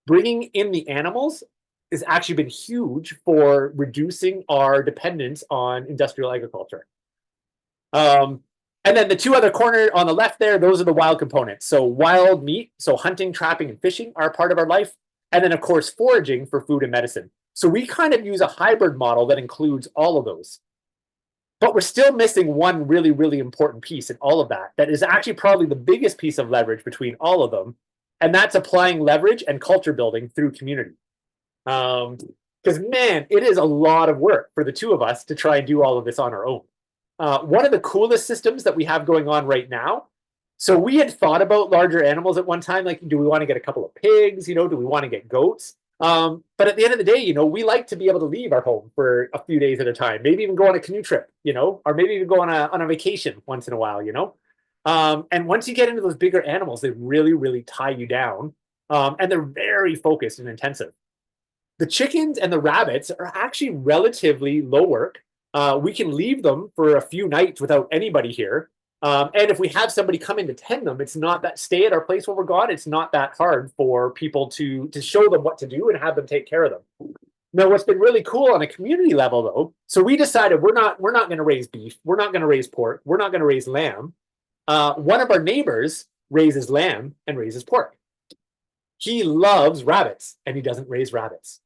Bringing in the animals has actually been huge for reducing our dependence on industrial agriculture. And then the two other corner on the left there, those are the wild components. So wild meat, so hunting, trapping, and fishing are part of our life. And then, of course, foraging for food and medicine. So we kind of use a hybrid model that includes all of those. But we're still missing one really, really important piece in all of that. That is actually probably the biggest piece of leverage between all of them. And that's applying leverage and culture building through community. Because, man, it is a lot of work for the two of us to try and do all of this on our own. One of the coolest systems that we have going on right now So we had thought about larger animals at one time, like, do we want to get a couple of pigs? Do we want to get goats? But at the end of the day, we like to be able to leave our home for a few days at a time, maybe even go on a canoe trip, or maybe even go on a vacation once in a while. And once you get into those bigger animals, they really, really tie you down, and they're very focused and intensive. The chickens and the rabbits are actually relatively low work. We can leave them for a few nights without anybody here. And if we have somebody come in to tend them, it's not that stay at our place where we're gone. It's not that hard for people to show them what to do and have them take care of them. Now, what's been really cool on a community level, though, so we decided we're not going to raise beef, we're not going to raise pork, we're not going to raise lamb. One of our neighbors raises lamb and raises pork. He loves rabbits and he doesn't raise rabbits.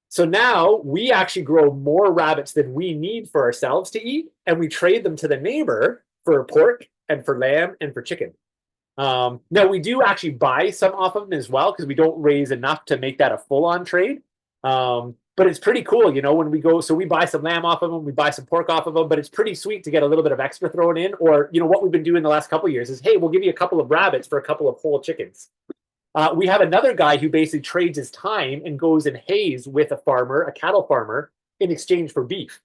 So now we actually grow more rabbits than we need for ourselves to eat, and we trade them to the neighbor for pork and for lamb and for chicken. Now we do actually buy some off of them as well because we don't raise enough to make that a full-on trade. But it's pretty cool, when we go. So we buy some lamb off of them, we buy some pork off of them, but it's pretty sweet to get a little bit of extra thrown in. Or what we've been doing the last couple of years is, hey, we'll give you a couple of rabbits for a couple of whole chickens. We have another guy who basically trades his time and goes and hays with a farmer, a cattle farmer, in exchange for beef.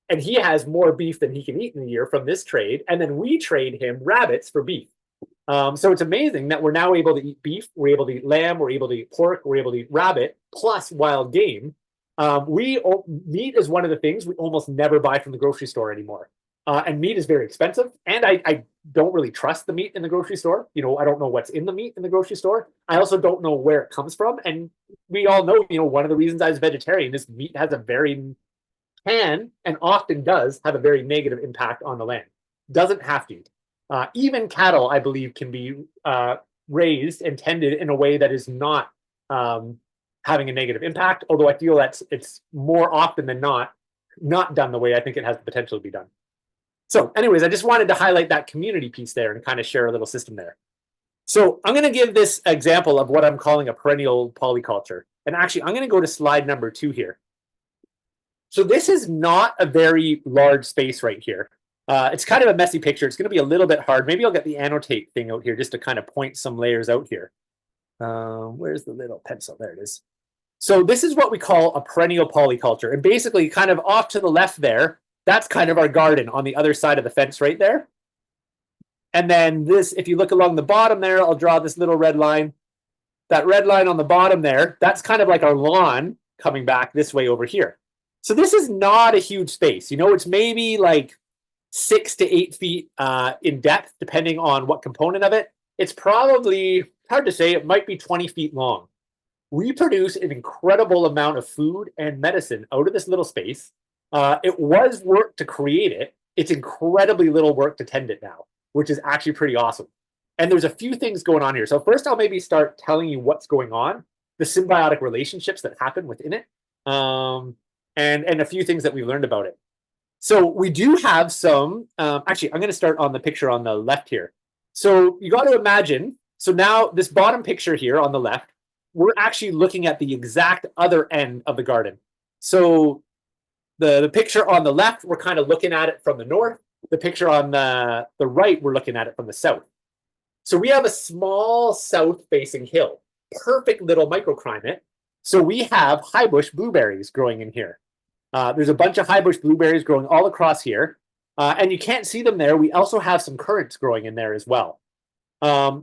And he has more beef than he can eat in a year from this trade. And then we trade him rabbits for beef. So it's amazing that we're now able to eat beef, we're able to eat lamb, we're able to eat pork, we're able to eat rabbit, plus wild game. Meat is one of the things we almost never buy from the grocery store anymore. And meat is very expensive. And I don't really trust the meat in the grocery store. I don't know what's in the meat in the grocery store. I also don't know where it comes from. And we all know, one of the reasons I was vegetarian is meat has can and often does have a very negative impact on the land. Doesn't have to. Even cattle, I believe, can be raised and tended in a way that is not having a negative impact. Although I feel it's more often than not done the way I think it has the potential to be done. So anyways, I just wanted to highlight that community piece there and kind of share a little system there. So I'm going to give this example of what I'm calling a perennial polyculture. And actually, I'm going to go to slide number 2 here. So this is not a very large space right here. It's kind of a messy picture. It's going to be a little bit hard. Maybe I'll get the annotate thing out here just to kind of point some layers out here. Where's the little pencil? There it is. So this is what we call a perennial polyculture. And basically, kind of off to the left there, that's kind of our garden on the other side of the fence right there. And then this, if you look along the bottom there, I'll draw this little red line. That red line on the bottom there, that's kind of like our lawn coming back this way over here. So this is not a huge space. It's maybe like 6 to 8 feet in depth, depending on what component of it. It's probably, hard to say, it might be 20 feet long. We produce an incredible amount of food and medicine out of this little space. It was work to create it. It's incredibly little work to tend it now, which is actually pretty awesome. And there's a few things going on here. So first, I'll maybe start telling you what's going on, the symbiotic relationships that happen within it, and a few things that we learned about it. So we do have some, actually, I'm going to start on the picture on the left here. So you got to imagine, so now this bottom picture here on the left, we're actually looking at the exact other end of the garden. So the picture on the left, we're kind of looking at it from the north. The picture on the right, we're looking at it from the south. So we have a small south-facing hill, perfect little microclimate. So we have high bush blueberries growing in here. There's a bunch of high bush blueberries growing all across here. And you can't see them there. We also have some currants growing in there as well.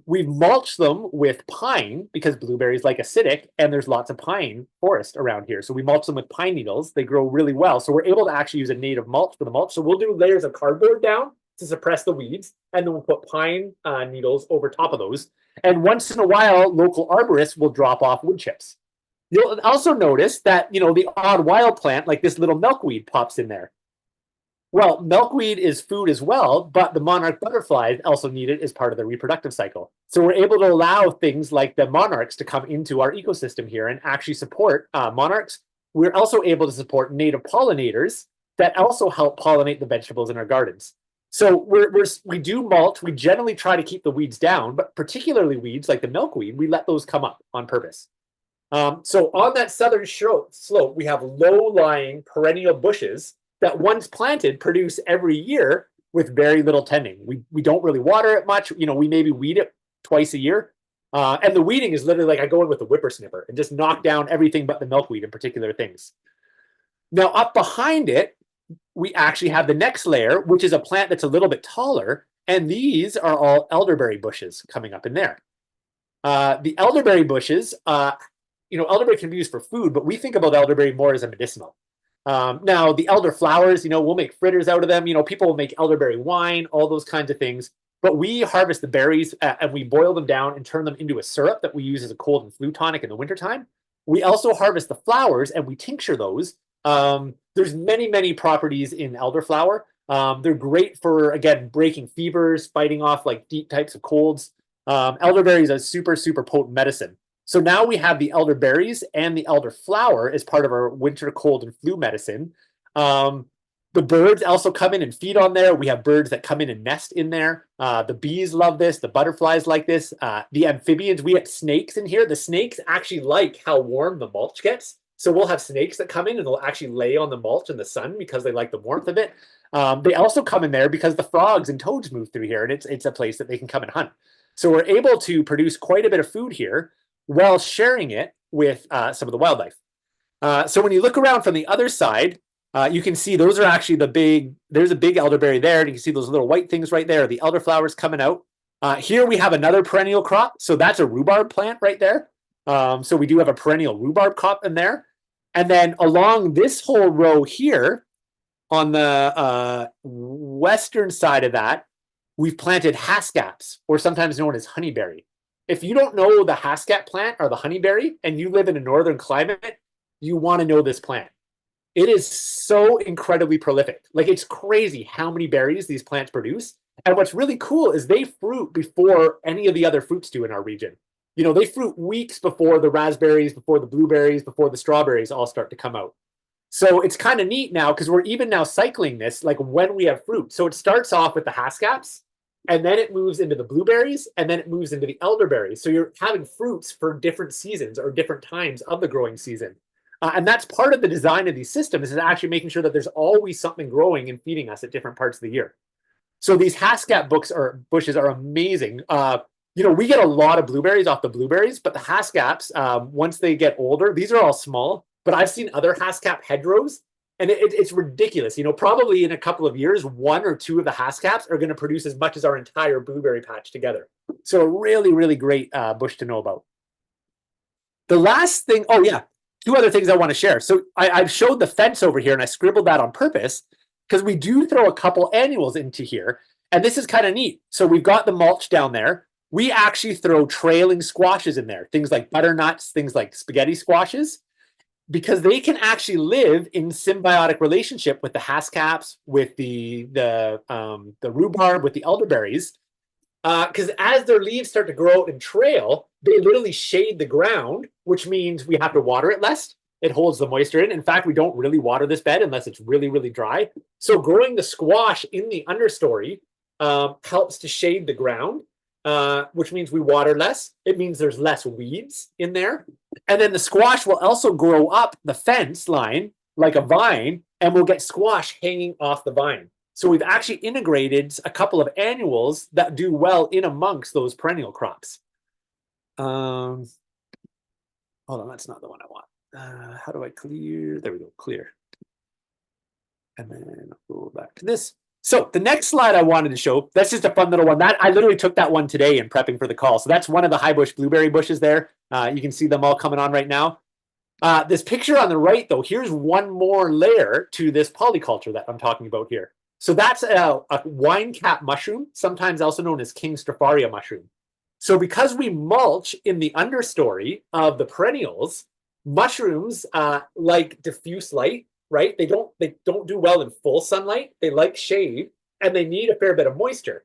We've mulched them with pine because blueberries like acidic, and there's lots of pine forest around here. So we mulch them with pine needles. They grow really well. So we're able to actually use a native mulch for the mulch. So we'll do layers of cardboard down to suppress the weeds, and then we'll put pine needles over top of those. And once in a while, local arborists will drop off wood chips. You'll also notice that, the odd wild plant, like this little milkweed, pops in there. Well, milkweed is food as well, but the monarch butterflies also need it as part of the reproductive cycle. So we're able to allow things like the monarchs to come into our ecosystem here and actually support monarchs. We're also able to support native pollinators that also help pollinate the vegetables in our gardens. So we do mulch. We generally try to keep the weeds down, but particularly weeds like the milkweed, we let those come up on purpose. So on that southern slope, we have low-lying perennial bushes that once planted produce every year with very little tending. We don't really water it much. We maybe weed it twice a year. And the weeding is literally like I go in with a whippersnipper and just knock down everything but the milkweed and particular things. Now, up behind it, we actually have the next layer, which is a plant that's a little bit taller. And these are all elderberry bushes coming up in there. The elderberry bushes, elderberry can be used for food, but we think about elderberry more as a medicinal. Now, the elder flowers, we'll make fritters out of them. People will make elderberry wine, all those kinds of things. But we harvest the berries and we boil them down and turn them into a syrup that we use as a cold and flu tonic in the wintertime. We also harvest the flowers and we tincture those. There's many, many properties in elderflower. They're great for, again, breaking fevers, fighting off like deep types of colds. Elderberry is a super, super potent medicine. So now we have the elderberries and the elderflower as part of our winter cold and flu medicine. The birds also come in and feed on there. We have birds that come in and nest in there. The bees love this. The butterflies like this. The amphibians, we have snakes in here. The snakes actually like how warm the mulch gets. So we'll have snakes that come in and they'll actually lay on the mulch in the sun because they like the warmth of it. They also come in there because the frogs and toads move through here, and it's a place that they can come and hunt. So we're able to produce quite a bit of food here while sharing it with some of the wildlife. So when you look around from the other side, you can see those are actually there's a big elderberry there, and you can see those little white things right there, the elderflowers coming out. Here we have another perennial crop. So that's a rhubarb plant right there. So we do have a perennial rhubarb crop in there. And then along this whole row here, on the western side of that, we've planted haskaps, or sometimes known as honeyberry. If you don't know the haskap plant or the honeyberry, and you live in a northern climate, you want to know this plant. It is so incredibly prolific. Like, it's crazy how many berries these plants produce. And what's really cool is they fruit before any of the other fruits do in our region. They fruit weeks before the raspberries, before the blueberries, before the strawberries all start to come out. So it's kind of neat now because we're even now cycling this like when we have fruit. So it starts off with the haskaps, and then it moves into the blueberries, and then it moves into the elderberries. So you're having fruits for different seasons or different times of the growing season. And that's part of the design of these systems, is actually making sure that there's always something growing and feeding us at different parts of the year. So these haskap bushes are amazing. We get a lot of blueberries off the blueberries, but the haskaps, once they get older, these are all small, but I've seen other haskap hedgerows, and it's ridiculous. Probably in a couple of years, one or two of the haskaps are going to produce as much as our entire blueberry patch together. So a really, really great bush to know about. The last thing, oh yeah, two other things I want to share. So I've showed the fence over here, and I scribbled that on purpose because we do throw a couple annuals into here, and this is kind of neat. So we've got the mulch down there. We actually throw trailing squashes in there, things like butternuts, things like spaghetti squashes, because they can actually live in symbiotic relationship with the haskaps, with the rhubarb, with the elderberries. Because as their leaves start to grow out and trail, they literally shade the ground, which means we have to water it less. It holds the moisture in. In fact, we don't really water this bed unless it's really, really dry. So growing the squash in the understory helps to shade the ground, which means we water less. It means there's less weeds in there. And then the squash will also grow up the fence line like a vine, and we'll get squash hanging off the vine. So we've actually integrated a couple of annuals that do well in amongst those perennial crops. Hold on, that's not the one I want. How do I clear? There we go, clear. And then I'll go back to this. So the next slide I wanted to show, that's just a fun little one. That I literally took that one today in prepping for the call. So that's one of the high bush blueberry bushes there. You can see them all coming on right now. This picture on the right, though, here's one more layer to this polyculture that I'm talking about here. So that's a wine cap mushroom, sometimes also known as King Stropharia mushroom. So because we mulch in the understory of the perennials, mushrooms like diffuse light, right? They don't do well in full sunlight. They like shade, and they need a fair bit of moisture.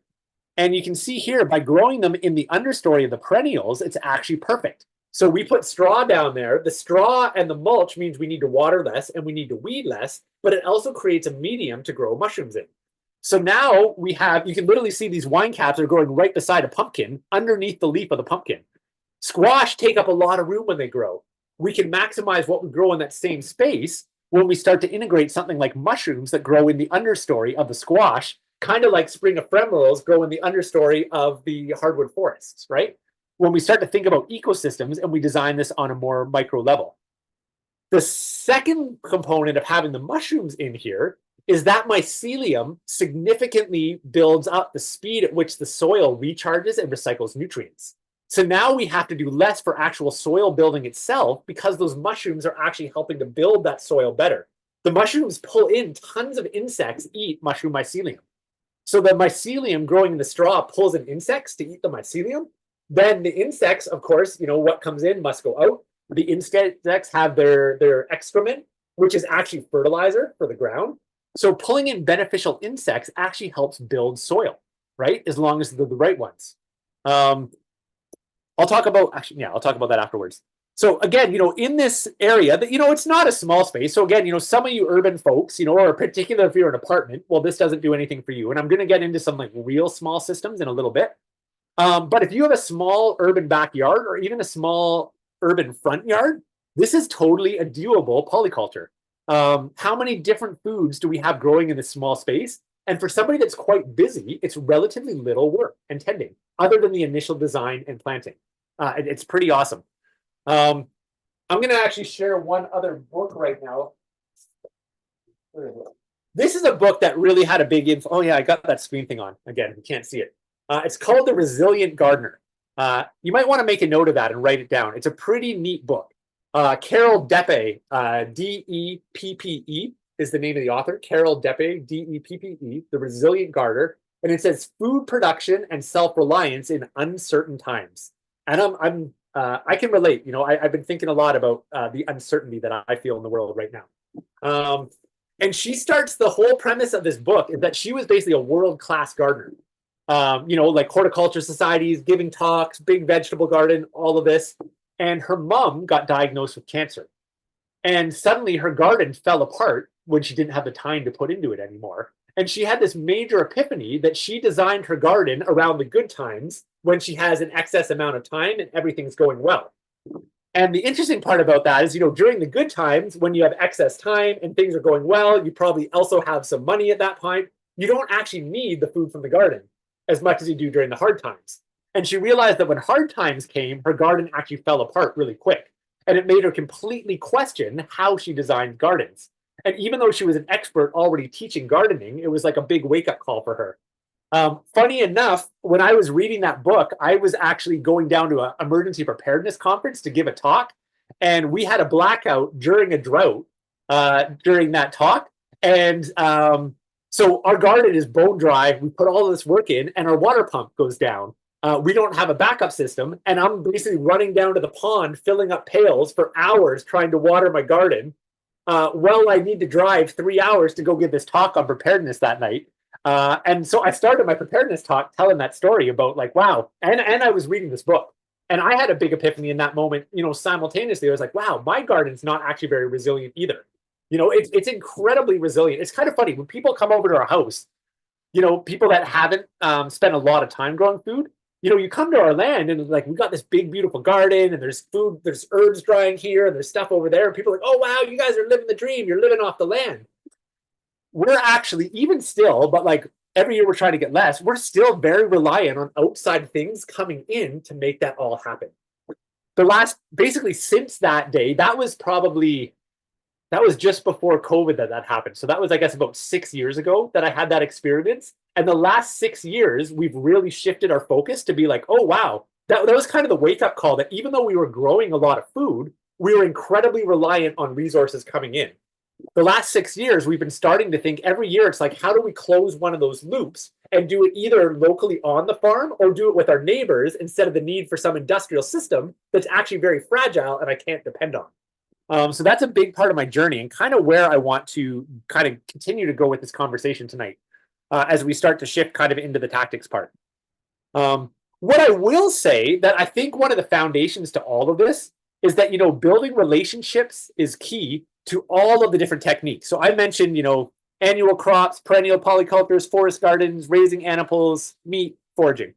And you can see here, by growing them in the understory of the perennials, it's actually perfect. So we put straw down there. The straw and the mulch means we need to water less and we need to weed less, but it also creates a medium to grow mushrooms in. So now we have, you can literally see these wine caps are growing right beside a pumpkin, underneath the leaf of the pumpkin. Squash take up a lot of room when they grow. We can maximize what we grow in that same space when we start to integrate something like mushrooms that grow in the understory of the squash. kind of like spring ephemerals grow in the understory of the hardwood forests, right? When we start to think about ecosystems and we design this on a more micro level. The second component of having the mushrooms in here is that mycelium significantly builds up the speed at which the soil recharges and recycles nutrients. So now we have to do less for actual soil building itself because those mushrooms are actually helping to build that soil better. The mushrooms pull in tons of insects, eat mushroom mycelium. So the mycelium growing in the straw pulls in insects to eat the mycelium. Then the insects, of course, what comes in must go out. The insects have their excrement, which is actually fertilizer for the ground. So pulling in beneficial insects actually helps build soil, right? As long as they're the right ones. I'll talk about that afterwards. So again, in this area that, it's not a small space. So again, some of you urban folks, or particularly if you're an apartment, well, this doesn't do anything for you. And I'm going to get into some like real small systems in a little bit. But if you have a small urban backyard or even a small urban front yard, this is totally a doable polyculture. How many different foods do we have growing in this small space? And for somebody that's quite busy, it's relatively little work and tending, other than the initial design and planting. It's pretty awesome. I'm going to actually share one other book right now. This is a book that really had a big influence. Oh yeah, I got that screen thing on. Again, you can't see it. It's called The Resilient Gardener. You might want to make a note of that and write it down. It's a pretty neat book. Carol Deppe, D-E-P-P-E is the name of the author. Carol Deppe, D-E-P-P-E, The Resilient Gardener. And it says food production and self-reliance in uncertain times. And I can relate. I've been thinking a lot about the uncertainty that I feel in the world right now. And she starts the whole premise of this book is that she was basically a world-class gardener. Like horticulture societies, giving talks, big vegetable garden, all of this. And her mom got diagnosed with cancer. And suddenly her garden fell apart when she didn't have the time to put into it anymore. And she had this major epiphany that she designed her garden around the good times when she has an excess amount of time and everything's going well. And the interesting part about that is, during the good times, when you have excess time and things are going well, you probably also have some money at that point. You don't actually need the food from the garden as much as you do during the hard times. And she realized that when hard times came, her garden actually fell apart really quick. And it made her completely question how she designed gardens. And even though she was an expert already teaching gardening, it was like a big wake-up call for her. Funny enough, when I was reading that book, I was actually going down to an emergency preparedness conference to give a talk. And we had a blackout during a drought during that talk. And so our garden is bone dry. We put all this work in and our water pump goes down. We don't have a backup system. And I'm basically running down to the pond, filling up pails for hours trying to water my garden. I need to drive 3 hours to go give this talk on preparedness that night. And so I started my preparedness talk telling that story about like, wow. And I was reading this book. And I had a big epiphany in that moment, simultaneously. I was like, wow, my garden's not actually very resilient either. It's incredibly resilient. It's kind of funny when people come over to our house, people that haven't spent a lot of time growing food, you come to our land and like, we got this big, beautiful garden and there's food, there's herbs drying here and there's stuff over there. And people are like, oh, wow, you guys are living the dream. You're living off the land. We're actually, even still, but like every year we're trying to get less, we're still very reliant on outside things coming in to make that all happen. Basically since that day, that was just before COVID that happened. So that was, I guess, about 6 years ago that I had that experience. And the last 6 years, we've really shifted our focus to be like, oh, wow, that was kind of the wake up call that even though we were growing a lot of food, we were incredibly reliant on resources coming in. The last 6 years, we've been starting to think every year, it's like, how do we close one of those loops and do it either locally on the farm or do it with our neighbors instead of the need for some industrial system that's actually very fragile and I can't depend on. So that's a big part of my journey and kind of where I want to kind of continue to go with this conversation tonight as we start to shift kind of into the tactics part. What I will say that I think one of the foundations to all of this is that, building relationships is key to all of the different techniques. So I mentioned, annual crops, perennial polycultures, forest gardens, raising animals, meat, foraging.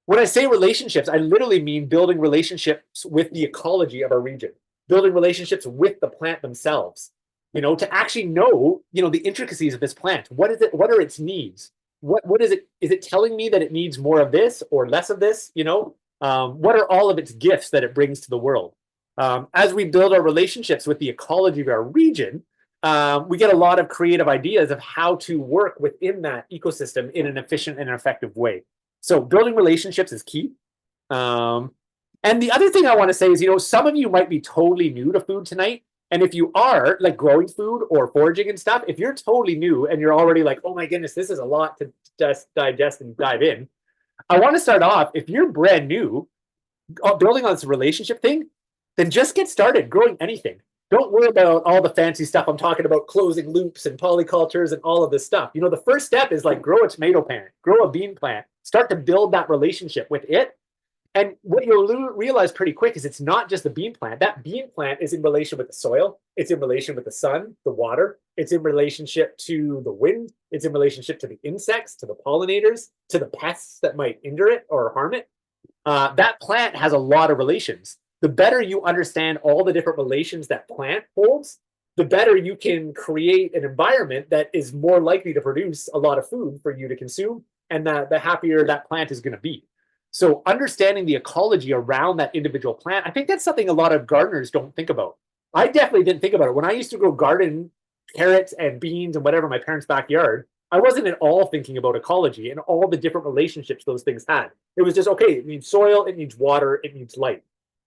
When I say relationships, I literally mean building relationships with the ecology of our region, building relationships with the plant themselves. to actually know, the intricacies of this plant. What is it? What are its needs? What is it? Is it telling me that it needs more of this or less of this? What are all of its gifts that it brings to the world? As we build our relationships with the ecology of our region, we get a lot of creative ideas of how to work within that ecosystem in an efficient and effective way. So building relationships is key. And the other thing I want to say is, some of you might be totally new to food tonight. And if you are like growing food or foraging and stuff, if you're totally new and you're already like, oh my goodness, this is a lot to just digest and dive in, I want to start off, if you're brand new, building on this relationship thing, then just get started growing anything. Don't worry about all the fancy stuff. I'm talking about closing loops and polycultures and all of this stuff. The first step is like grow a tomato plant, grow a bean plant, start to build that relationship with it. And what you'll realize pretty quick is it's not just the bean plant. That bean plant is in relation with the soil. It's in relation with the sun, the water. It's in relationship to the wind. It's in relationship to the insects, to the pollinators, to the pests that might injure it or harm it. That plant has a lot of relations. The better you understand all the different relations that plant holds, the better you can create an environment that is more likely to produce a lot of food for you to consume, and the happier that plant is going to be. So understanding the ecology around that individual plant, I think that's something a lot of gardeners don't think about. I definitely didn't think about it. When I used to grow garden carrots and beans and whatever in my parents' backyard, I wasn't at all thinking about ecology and all the different relationships those things had. It was just, okay, it needs soil, it needs water, it needs light.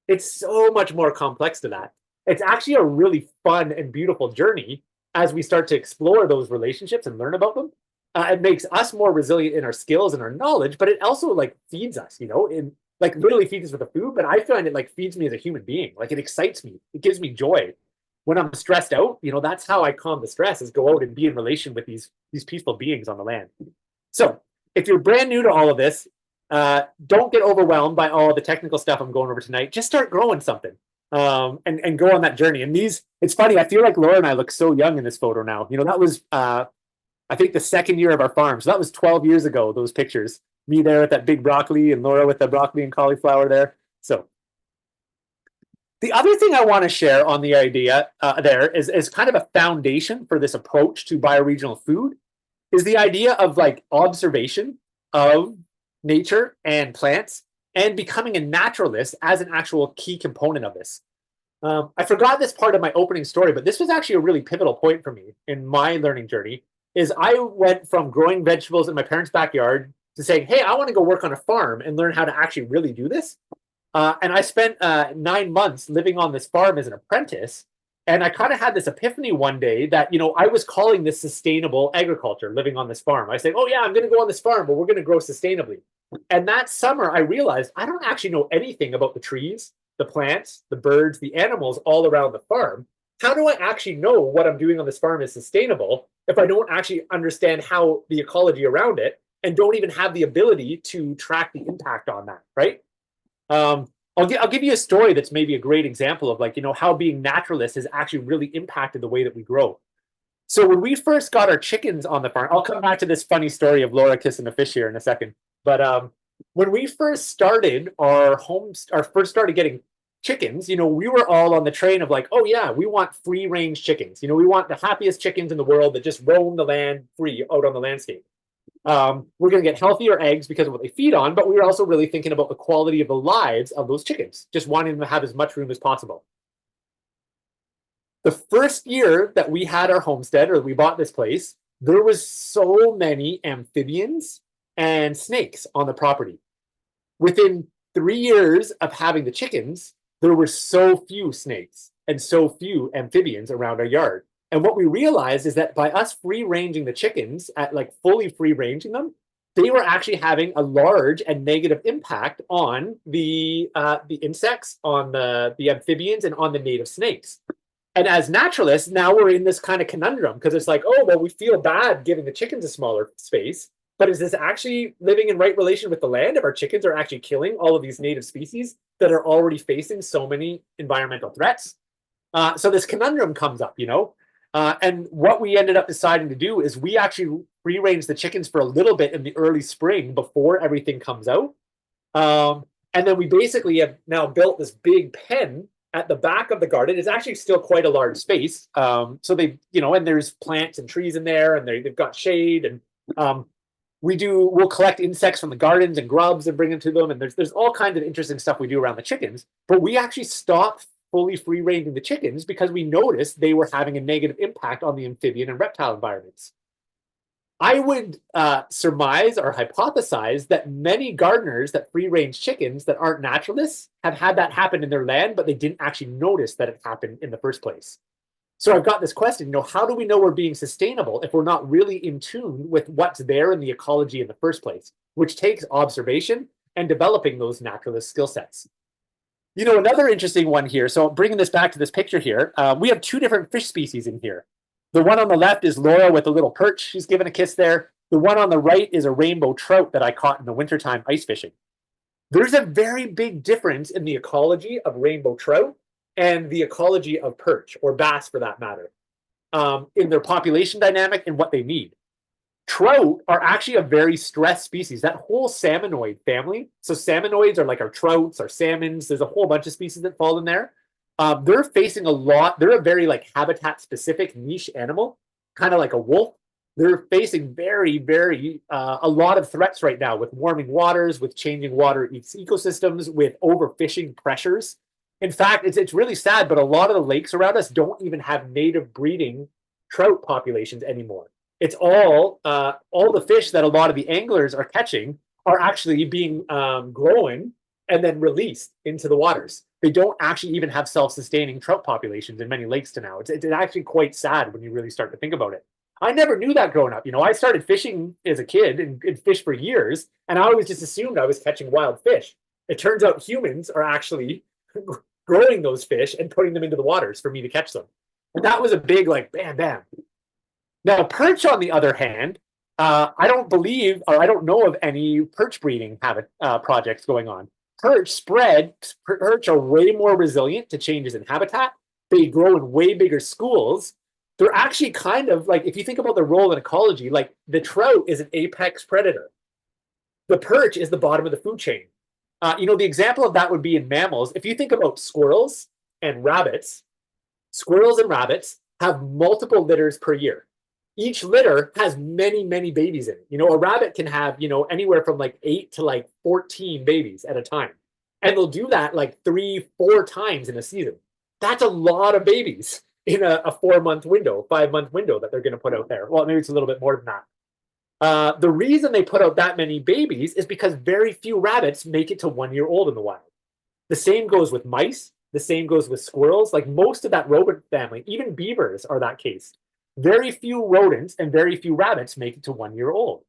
It's so much more complex to that. It's actually a really fun and beautiful journey as we start to explore those relationships and learn about them. It makes us more resilient in our skills and our knowledge, but it also like feeds us, and like literally feeds us with the food. But I find it like feeds me as a human being. Like it excites me. It gives me joy. When I'm stressed out, that's how I calm the stress, is go out and be in relation with these peaceful beings on the land. So if you're brand new to all of this, don't get overwhelmed by all the technical stuff I'm going over tonight. Just start growing something, and go on that journey. And it's funny. I feel like Laura and I look so young in this photo now. That was I think the second year of our farm. So that was 12 years ago, those pictures. Me there with that big broccoli and Laura with the broccoli and cauliflower there. So the other thing I want to share on the idea there is kind of a foundation for this approach to bioregional food, is the idea of like observation of nature and plants and becoming a naturalist as an actual key component of this. I forgot this part of my opening story, but this was actually a really pivotal point for me in my learning journey. Is I went from growing vegetables in my parents' backyard to saying, hey, I want to go work on a farm and learn how to actually really do this. And I spent 9 months living on this farm as an apprentice. And I kind of had this epiphany one day that, I was calling this sustainable agriculture, living on this farm. I said, oh yeah, I'm going to go on this farm, but we're going to grow sustainably. And that summer I realized I don't actually know anything about the trees, the plants, the birds, the animals all around the farm. How do I actually know what I'm doing on this farm is sustainable if I don't actually understand how the ecology around it and don't even have the ability to track the impact on that, right? I'll give you a story that's maybe a great example of how being naturalist has actually really impacted the way that we grow. So when we first got our chickens on the farm, I'll come back to this funny story of Laura kissing a fish here in a second. But when we first started first started getting chickens, we were all on the train of like, oh yeah, we want free range chickens. We want the happiest chickens in the world that just roam the land free out on the landscape. We're going to get healthier eggs because of what they feed on, but we were also really thinking about the quality of the lives of those chickens, just wanting them to have as much room as possible. The first year that we had our homestead, or we bought this place, there was so many amphibians and snakes on the property. Within 3 years of having the chickens, there were so few snakes and so few amphibians around our yard. And what we realized is that by us free ranging the chickens, at like fully free ranging them, they were actually having a large and negative impact on the insects, on the amphibians, and on the native snakes. And as naturalists, now we're in this kind of conundrum, because it's like, oh, well, we feel bad giving the chickens a smaller space, but is this actually living in right relation with the land if our chickens are actually killing all of these native species that are already facing so many environmental threats? So this conundrum comes up, and what we ended up deciding to do is we actually free range the chickens for a little bit in the early spring before everything comes out. And then we basically have now built this big pen at the back of the garden is actually still quite a large space. So they, and there's plants and trees in there, and they've got shade, and um, we'll collect insects from the gardens and grubs and bring them to them, and there's all kinds of interesting stuff we do around the chickens. But we actually stopped fully free ranging the chickens because we noticed they were having a negative impact on the amphibian and reptile environments. I would surmise or hypothesize that many gardeners that free range chickens that aren't naturalists have had that happen in their land, but they didn't actually notice that it happened in the first place. So I've got this question, how do we know we're being sustainable if we're not really in tune with what's there in the ecology in the first place, which takes observation and developing those naturalist skill sets. Another interesting one here. So bringing this back to this picture here, we have two different fish species in here. The one on the left is Laura with a little perch. She's giving a kiss there. The one on the right is a rainbow trout that I caught in the wintertime ice fishing. There's a very big difference in the ecology of rainbow trout and the ecology of perch, or bass for that matter, in their population dynamic and what they need. Trout are actually a very stressed species. That whole salmonoid family, so salmonoids are like our trouts, our salmons, there's a whole bunch of species that fall in there. They're facing a lot, they're a very habitat specific niche animal, kind of like a wolf. They're facing very, very, a lot of threats right now with warming waters, with changing water ecosystems, with overfishing pressures. In fact, it's really sad, but a lot of the lakes around us don't even have native breeding trout populations anymore. It's all the fish that a lot of the anglers are catching are actually being grown and then released into the waters. They don't actually even have self-sustaining trout populations in many lakes to now. It's actually quite sad when you really start to think about it. I never knew that growing up. I started fishing as a kid and fished for years, and I always just assumed I was catching wild fish. It turns out humans are actually growing those fish and putting them into the waters for me to catch them. And that was a big bam, bam. Now, perch, on the other hand, I don't believe, or I don't know of any perch breeding projects going on. Perch are way more resilient to changes in habitat. They grow in way bigger schools. They're actually kind of if you think about their role in ecology, the trout is an apex predator. The perch is the bottom of the food chain. The example of that would be in mammals. If you think about squirrels and rabbits have multiple litters per year. Each litter has many, many babies in it. A rabbit can have, anywhere from 8 to 14 babies at a time. And they'll do that 3-4 times in a season. That's a lot of babies in a 4-month window, 5-month window that they're going to put out there. Well, maybe it's a little bit more than that. The reason they put out that many babies is because very few rabbits make it to 1 year old in the wild. The same goes with mice. The same goes with squirrels. Most of that rodent family, even beavers are that case. Very few rodents and very few rabbits make it to 1 year old.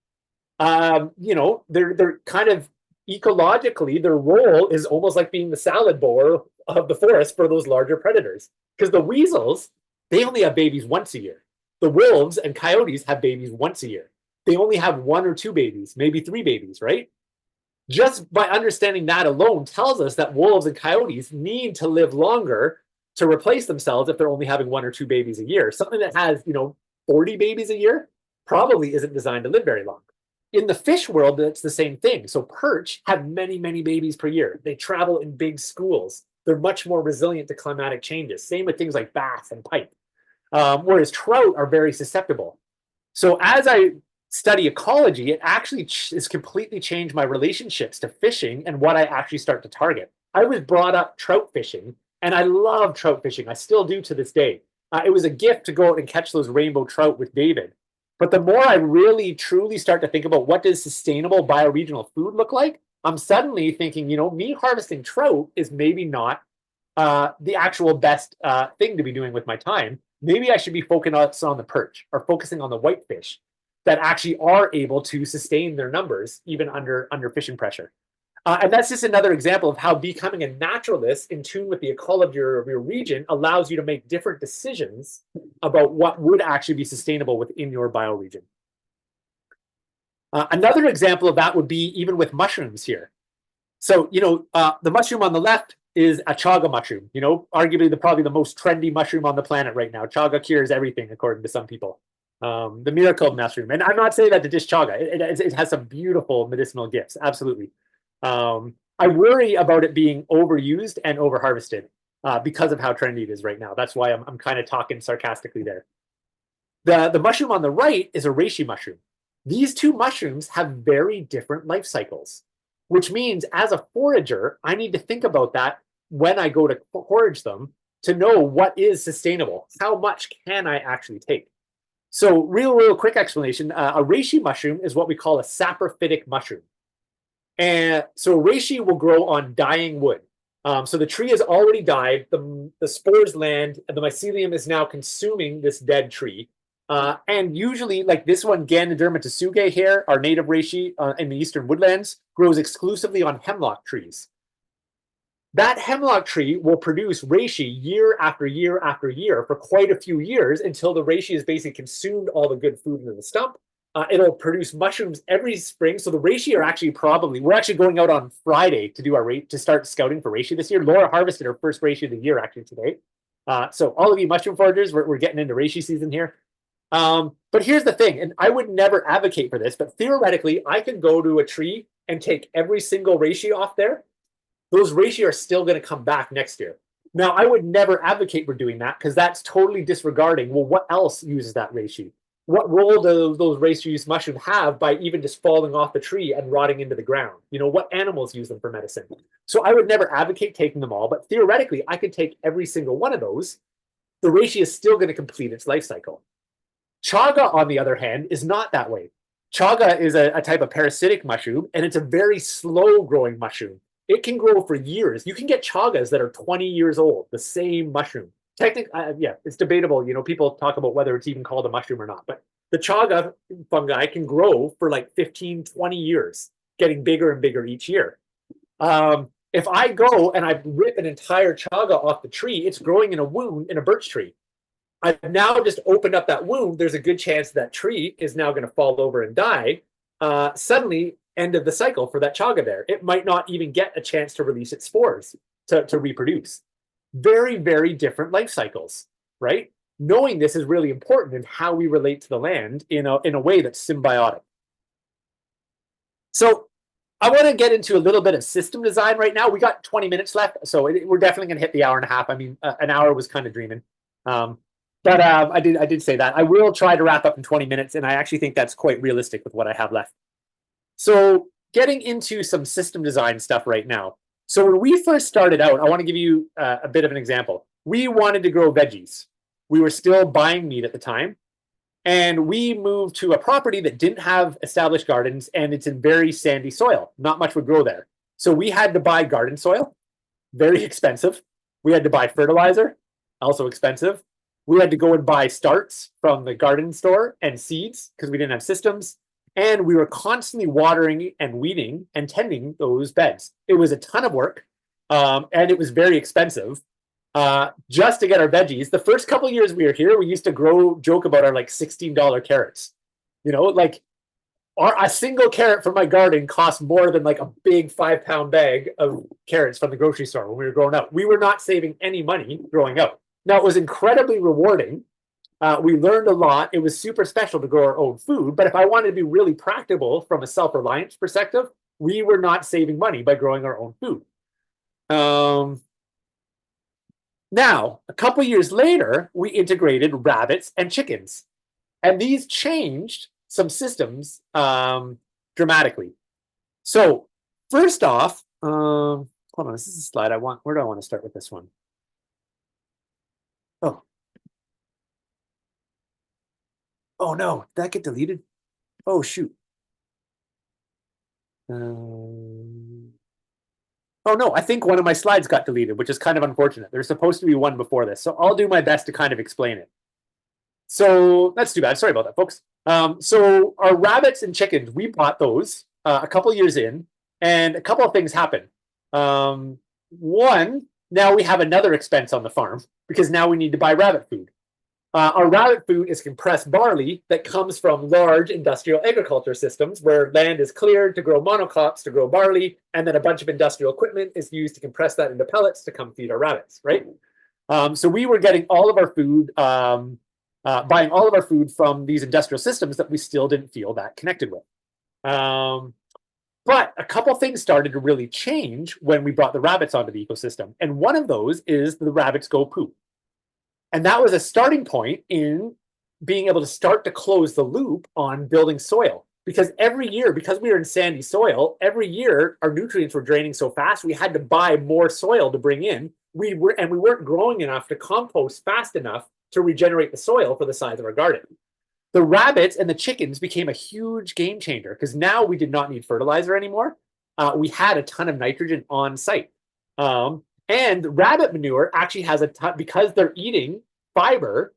They're kind of ecologically, their role is almost like being the salad bowl of the forest for those larger predators. Because the weasels, they only have babies once a year. The wolves and coyotes have babies once a year. They only have 1 or 2 babies, maybe 3 babies, right? Just by understanding that alone tells us that wolves and coyotes need to live longer to replace themselves if they're only having 1 or 2 babies a year. Something that has, 40 babies a year probably isn't designed to live very long. In the fish world, it's the same thing. So perch have many, many babies per year. They travel in big schools. They're much more resilient to climatic changes. Same with things like bass and pike. Whereas trout are very susceptible. So as I study ecology, it actually has completely changed my relationships to fishing and what I actually start to target. I was brought up trout fishing, and I love trout fishing. I still do to this day. It was a gift to go out and catch those rainbow trout with David. But the more I really, truly start to think about what does sustainable bioregional food look like, I'm suddenly thinking, me harvesting trout is maybe not the actual best thing to be doing with my time. Maybe I should be focusing on the perch or focusing on the whitefish that actually are able to sustain their numbers even under fishing pressure. And that's just another example of how becoming a naturalist in tune with the ecology of your region allows you to make different decisions about what would actually be sustainable within your bioregion. Another example of that would be even with mushrooms here. So, the mushroom on the left is a chaga mushroom, arguably probably the most trendy mushroom on the planet right now. Chaga cures everything, according to some people. The miracle mushroom. And I'm not saying that to dish chaga. It has some beautiful medicinal gifts, absolutely. I worry about it being overused and overharvested. because of how trendy it is right now. That's why I'm kind of talking sarcastically there. The mushroom on the right is a reishi mushroom. These two mushrooms have very different life cycles, which means as a forager, I need to think about that when I go to forage them to know what is sustainable. How much can I actually take? So real quick explanation, a reishi mushroom is what we call a saprophytic mushroom. And so reishi will grow on dying wood. So the tree has already died, the spores land, and the mycelium is now consuming this dead tree. And usually, like this one, Ganoderma tsuge here, our native reishi in the eastern woodlands, grows exclusively on hemlock trees. That hemlock tree will produce reishi year after year after year for quite a few years until the reishi has basically consumed all the good food into the stump. It'll produce mushrooms every spring. So the reishi are actually we're actually going out on Friday to do to start scouting for reishi this year. Laura harvested her first reishi of the year actually today. So all of you mushroom foragers, we're getting into reishi season here. But here's the thing, and I would never advocate for this, but theoretically, I could go to a tree and take every single reishi off there. Those reishi are still going to come back next year. Now, I would never advocate for doing that because that's totally disregarding, well, what else uses that reishi? What role do those reishi mushrooms have by even just falling off the tree and rotting into the ground? You know, what animals use them for medicine? So I would never advocate taking them all, but theoretically, I could take every single one of those. The reishi is still going to complete its life cycle. Chaga, on the other hand, is not that way. Chaga is a type of parasitic mushroom, and it's a very slow-growing mushroom. It can grow for years. You can get chagas that are 20 years old, the same mushroom. Technically, yeah, it's debatable. You know, people talk about whether it's even called a mushroom or not. But the chaga fungi can grow for like 15, 20 years, getting bigger and bigger each year. If I go and I rip an entire chaga off the tree, it's growing in a wound in a birch tree. I've now just opened up that wound. There's a good chance that tree is now going to fall over and die. Suddenly, end of the cycle for that chaga there. It might not even get a chance to release its spores to reproduce. Very, very different life cycles, right? Knowing this is really important in how we relate to the land in a way that's symbiotic. So I want to get into a little bit of system design right now. We got 20 minutes left, so we're definitely going to hit the hour and a half. I mean, an hour was kind of dreaming. But I did say that. I will try to wrap up in 20 minutes, and I actually think that's quite realistic with what I have left. So getting into some system design stuff right now. So when we first started out, I want to give you a bit of an example. We wanted to grow veggies. We were still buying meat at the time. And we moved to a property that didn't have established gardens, and it's in very sandy soil. Not much would grow there. So we had to buy garden soil, very expensive. We had to buy fertilizer, also expensive. We had to go and buy starts from the garden store and seeds because we didn't have systems. And we were constantly watering and weeding and tending those beds. It was a ton of work, and it was very expensive just to get our veggies. The first couple of years we were here, we used to joke about our like $16 carrots. You know, like a single carrot from my garden cost more than like a big 5-pound bag of carrots from the grocery store when we were growing up. We were not saving any money growing up. Now, it was incredibly rewarding. We learned a lot. It was super special to grow our own food. But if I wanted to be really practical from a self-reliance perspective, we were not saving money by growing our own food. Now, a couple years later, we integrated rabbits and chickens. And these changed some systems dramatically. So first off, hold on, this is a slide I want. Where do I want to start with this one? Oh no, did that get deleted? Oh shoot. Oh no, I think one of my slides got deleted, which is kind of unfortunate. There's supposed to be one before this, so I'll do my best to kind of explain it. So that's too bad. Sorry about that, folks. So our rabbits and chickens, we bought those a couple years in, and a couple of things happened. One, now we have another expense on the farm because now we need to buy rabbit food. Our rabbit food is compressed barley that comes from large industrial agriculture systems where land is cleared to grow monocrops, to grow barley, and then a bunch of industrial equipment is used to compress that into pellets to come feed our rabbits, right? So we were getting all of our food, buying all of our food from these industrial systems that we still didn't feel that connected with. But But a couple things started to really change when we brought the rabbits onto the ecosystem. And one of those is the rabbits go poop. And that was a starting point in being able to start to close the loop on building soil. Because every year, because we were in sandy soil, every year our nutrients were draining so fast, we had to buy more soil to bring in. We weren't growing enough to compost fast enough to regenerate the soil for the size of our garden. The rabbits and the chickens became a huge game changer because now we did not need fertilizer anymore. We had a ton of nitrogen on site. And rabbit manure actually has a ton, because they're eating fiber,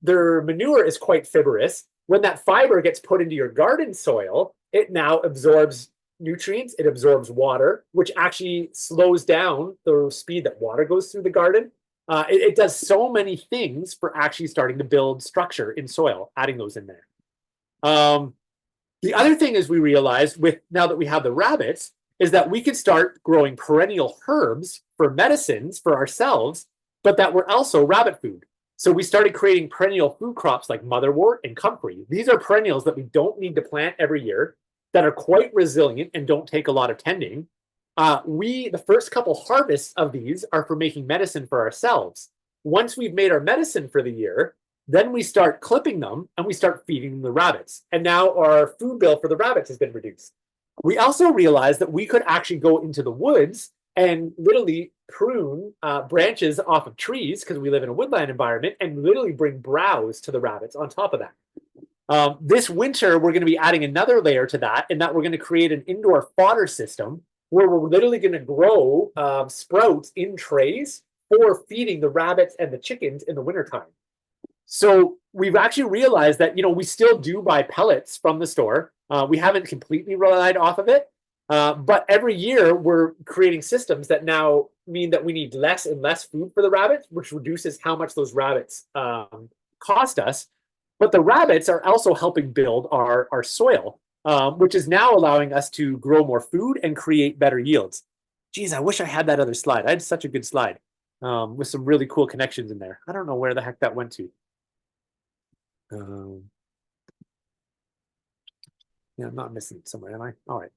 their manure is quite fibrous. When that fiber gets put into your garden soil, it now absorbs nutrients, it absorbs water, which actually slows down the speed that water goes through the garden. It does so many things for actually starting to build structure in soil, adding those in there. The other thing is we realized with now that we have the rabbits is that we could start growing perennial herbs for medicines for ourselves, but that were also rabbit food. So we started creating perennial food crops like motherwort and comfrey. These are perennials that we don't need to plant every year, that are quite resilient and don't take a lot of tending. The first couple harvests of these are for making medicine for ourselves. Once we've made our medicine for the year, then we start clipping them and we start feeding the rabbits. And now our food bill for the rabbits has been reduced. We also realized that we could actually go into the woods and literally prune branches off of trees because we live in a woodland environment and literally bring browse to the rabbits on top of that. This winter, we're going to be adding another layer to that, and that we're going to create an indoor fodder system where we're literally going to grow sprouts in trays for feeding the rabbits and the chickens in the wintertime. So we've actually realized that, we still do buy pellets from the store. We haven't completely relied off of it. But every year we're creating systems that now mean that we need less and less food for the rabbits, which reduces how much those rabbits cost us. But the rabbits are also helping build our soil, which is now allowing us to grow more food and create better yields. Geez, I wish I had that other slide. I had such a good slide with some really cool connections in there. I don't know where the heck that went to. Yeah, I'm not missing it somewhere, am I? All right.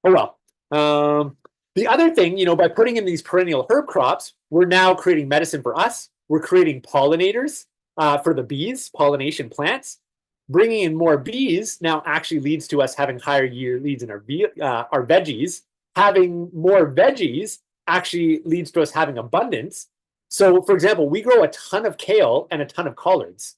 Oh, well. The other thing, by putting in these perennial herb crops, we're now creating medicine for us. We're creating pollinators for the bees, pollination plants. Bringing in more bees now actually leads to us having higher yields in our veggies. Having more veggies actually leads to us having abundance. So, for example, we grow a ton of kale and a ton of collards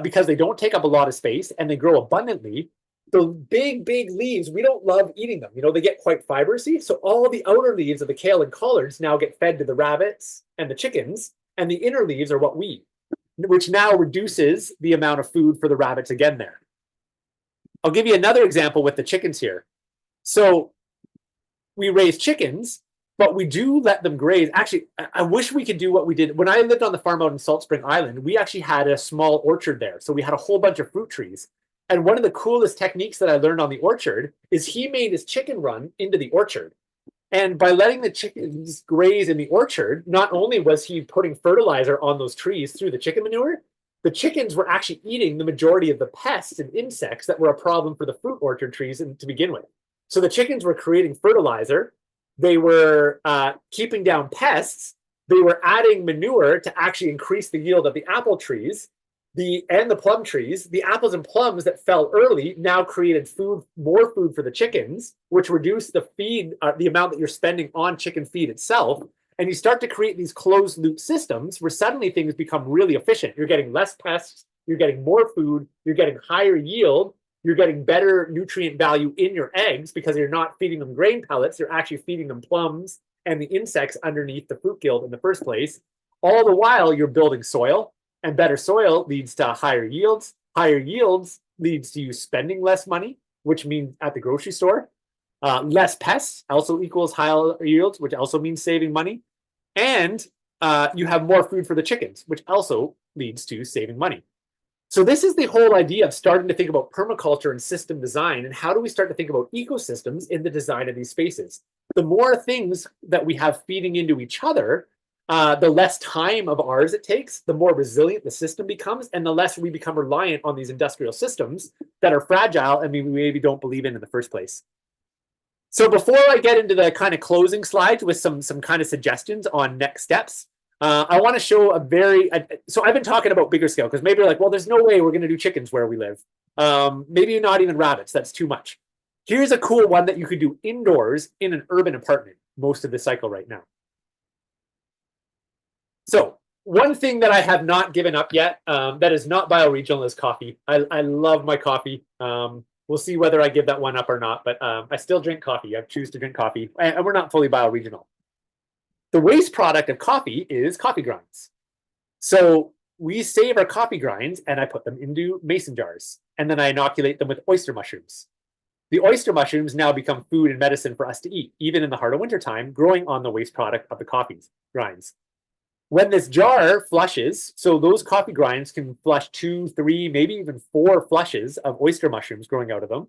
because they don't take up a lot of space and they grow abundantly. The big leaves, we don't love eating them. They get quite fibrous-y. So all the outer leaves of the kale and collards now get fed to the rabbits and the chickens, and the inner leaves are what we eat, which now reduces the amount of food for the rabbits again there. I'll give you another example with the chickens here. So we raise chickens, but we do let them graze. Actually, I wish we could do what we did. When I lived on the farm out in Salt Spring Island, we actually had a small orchard there. So we had a whole bunch of fruit trees. And one of the coolest techniques that I learned on the orchard is he made his chicken run into the orchard. And by letting the chickens graze in the orchard, not only was he putting fertilizer on those trees through the chicken manure, the chickens were actually eating the majority of the pests and insects that were a problem for the fruit orchard trees to begin with. So the chickens were creating fertilizer. They were keeping down pests. They were adding manure to actually increase the yield of the apple trees. And the plum trees. The apples and plums that fell early now created more food for the chickens, which reduced the feed, the amount that you're spending on chicken feed itself. And you start to create these closed loop systems where suddenly things become really efficient. You're getting less pests, you're getting more food, you're getting higher yield, you're getting better nutrient value in your eggs because you're not feeding them grain pellets, you're actually feeding them plums and the insects underneath the fruit guild in the first place. All the while you're building soil. And better soil leads to higher yields. Higher yields leads to you spending less money, which means at the grocery store. Less pests also equals higher yields, which also means saving money. And you have more food for the chickens, which also leads to saving money. So this is the whole idea of starting to think about permaculture and system design. And how do we start to think about ecosystems in the design of these spaces? The more things that we have feeding into each other, the less time of ours it takes, the more resilient the system becomes, and the less we become reliant on these industrial systems that are fragile and we maybe don't believe in the first place. So before I get into the kind of closing slides with some kind of suggestions on next steps, I want to show so I've been talking about bigger scale because maybe you're like, well, there's no way we're going to do chickens where we live. Maybe not even rabbits. That's too much. Here's a cool one that you could do indoors in an urban apartment most of the cycle right now. So one thing that I have not given up yet that is not bioregional is coffee. I love my coffee. We'll see whether I give that one up or not, but I still drink coffee. I choose to drink coffee, and we're not fully bioregional. The waste product of coffee is coffee grinds. So we save our coffee grinds and I put them into mason jars, and then I inoculate them with oyster mushrooms. The oyster mushrooms now become food and medicine for us to eat, even in the heart of wintertime, growing on the waste product of the coffee grinds. When this jar flushes, so those coffee grinds can flush 2, 3, maybe even 4 flushes of oyster mushrooms growing out of them.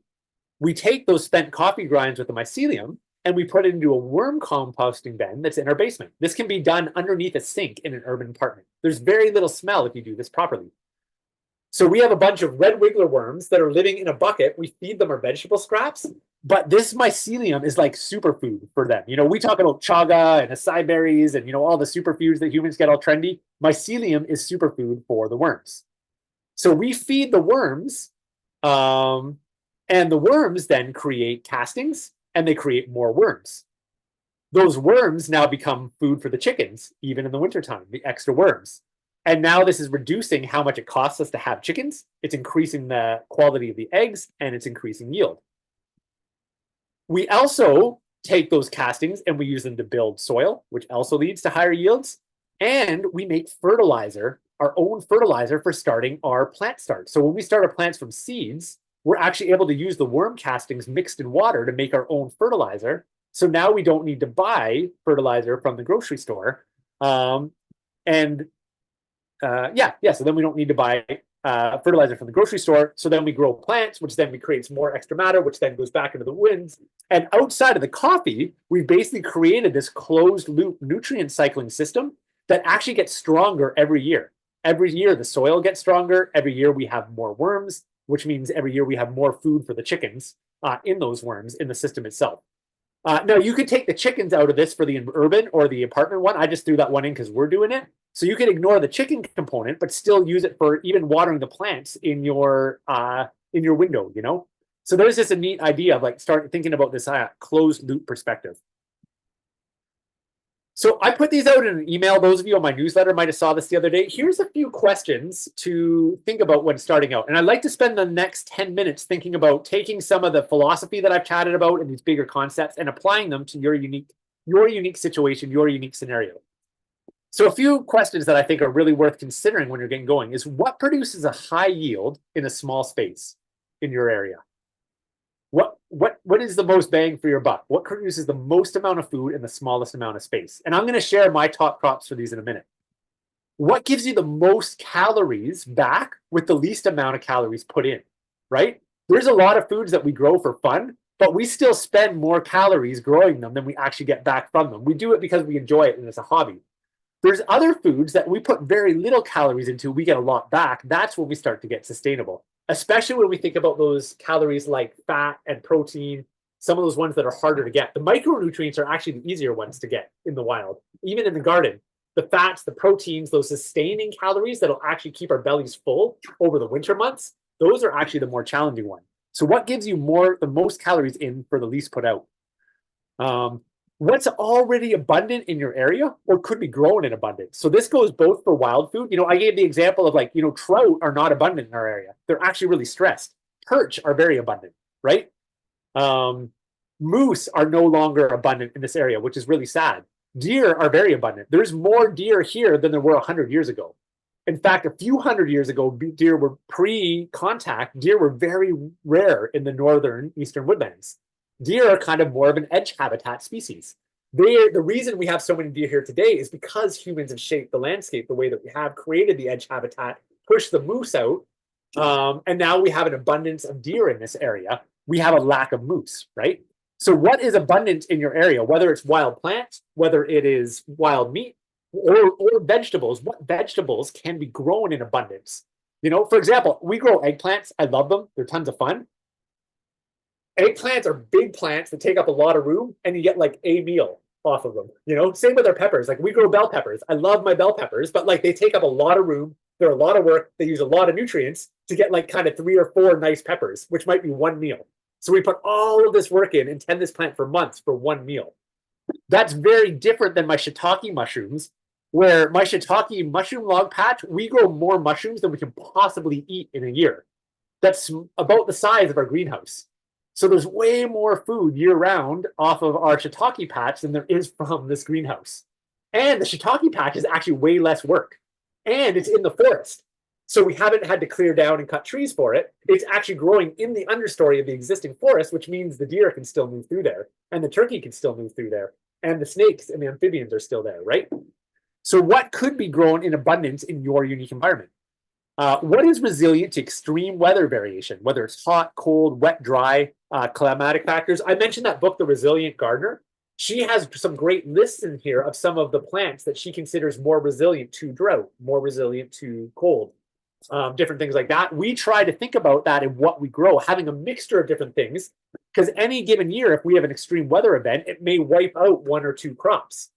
We take those spent coffee grinds with the mycelium and we put it into a worm composting bin that's in our basement. This can be done underneath a sink in an urban apartment. There's very little smell if you do this properly. So we have a bunch of red wiggler worms that are living in a bucket. We feed them our vegetable scraps, but this mycelium is like superfood for them. We talk about chaga and acai berries and, all the superfoods that humans get all trendy. Mycelium is superfood for the worms. So we feed the worms, and the worms then create castings and they create more worms. Those worms now become food for the chickens, even in the wintertime, the extra worms. And now this is reducing how much it costs us to have chickens. It's increasing the quality of the eggs and it's increasing yield. We also take those castings and we use them to build soil, which also leads to higher yields. And we make fertilizer, our own fertilizer for starting our plant start. So when we start our plants from seeds, we're actually able to use the worm castings mixed in water to make our own fertilizer. So now we don't need to buy fertilizer from the grocery store. So then we don't need to buy fertilizer from the grocery store. So then we grow plants, which then creates more extra matter, which then goes back into the winds. And outside of the coffee, we've basically created this closed loop nutrient cycling system that actually gets stronger every year. Every year, the soil gets stronger. Every year, we have more worms, which means every year we have more food for the chickens in those worms in the system itself. Now, you could take the chickens out of this for the urban or the apartment one. I just threw that one in because we're doing it. So you can ignore the chicken component, but still use it for even watering the plants in your window, So there's just a neat idea of like start thinking about this closed loop perspective. So I put these out in an email. Those of you on my newsletter might have saw this the other day. Here's a few questions to think about when starting out. And I'd like to spend the next 10 minutes thinking about taking some of the philosophy that I've chatted about and these bigger concepts and applying them to your unique situation, your unique scenario. So a few questions that I think are really worth considering when you're getting going is what produces a high yield in a small space in your area? What is the most bang for your buck? What produces the most amount of food in the smallest amount of space? And I'm going to share my top crops for these in a minute. What gives you the most calories back with the least amount of calories put in, right? There's a lot of foods that we grow for fun, but we still spend more calories growing them than we actually get back from them. We do it because we enjoy it and it's a hobby. There's other foods that we put very little calories into, we get a lot back. That's when we start to get sustainable, especially when we think about those calories like fat and protein, some of those ones that are harder to get. The micronutrients are actually the easier ones to get in the wild, even in the garden. The fats, the proteins, those sustaining calories that'll actually keep our bellies full over the winter months, those are actually the more challenging one. So what gives you the most calories in for the least put out? What's already abundant in your area or could be grown in abundance. So this goes both for wild food. I gave the example of trout are not abundant in our area. They're actually really stressed. Perch are very abundant, right? Moose are no longer abundant in this area, which is really sad. Deer are very abundant. There's more deer here than there were 100 years ago. In fact, a few hundred years ago, deer were pre-contact. Deer were very rare in the northern eastern woodlands. Deer are kind of more of an edge habitat species. The reason we have so many deer here today is because humans have shaped the landscape the way that we have, created the edge habitat, pushed the moose out, and now we have an abundance of deer in this area. We have a lack of moose, right? So what is abundant in your area, whether it's wild plants, whether it is wild meat, or vegetables. What vegetables can be grown in abundance? For example, we grow eggplants. I love them. They're tons of fun. Eggplants are big plants that take up a lot of room, and you get like a meal off of them. Same with our peppers. Like we grow bell peppers. I love my bell peppers, but like they take up a lot of room. They're a lot of work. They use a lot of nutrients to get like kind of 3 or 4 nice peppers, which might be one meal. So we put all of this work in and tend this plant for months for one meal. That's very different than my shiitake mushrooms, where my shiitake mushroom log patch, we grow more mushrooms than we can possibly eat in a year. That's about the size of our greenhouse. So there's way more food year round off of our shiitake patch than there is from this greenhouse. And the shiitake patch is actually way less work. And it's in the forest. So we haven't had to clear down and cut trees for it. It's actually growing in the understory of the existing forest, which means the deer can still move through there, and the turkey can still move through there, and the snakes and the amphibians are still there, right? So what could be grown in abundance in your unique environment? What is resilient to extreme weather variation, whether it's hot, cold, wet, dry, climatic factors? I mentioned that book, The Resilient Gardener. She has some great lists in here of some of the plants that she considers more resilient to drought, more resilient to cold, different things like that. We try to think about that in what we grow, having a mixture of different things, because any given year, if we have an extreme weather event, it may wipe out 1 or 2 crops.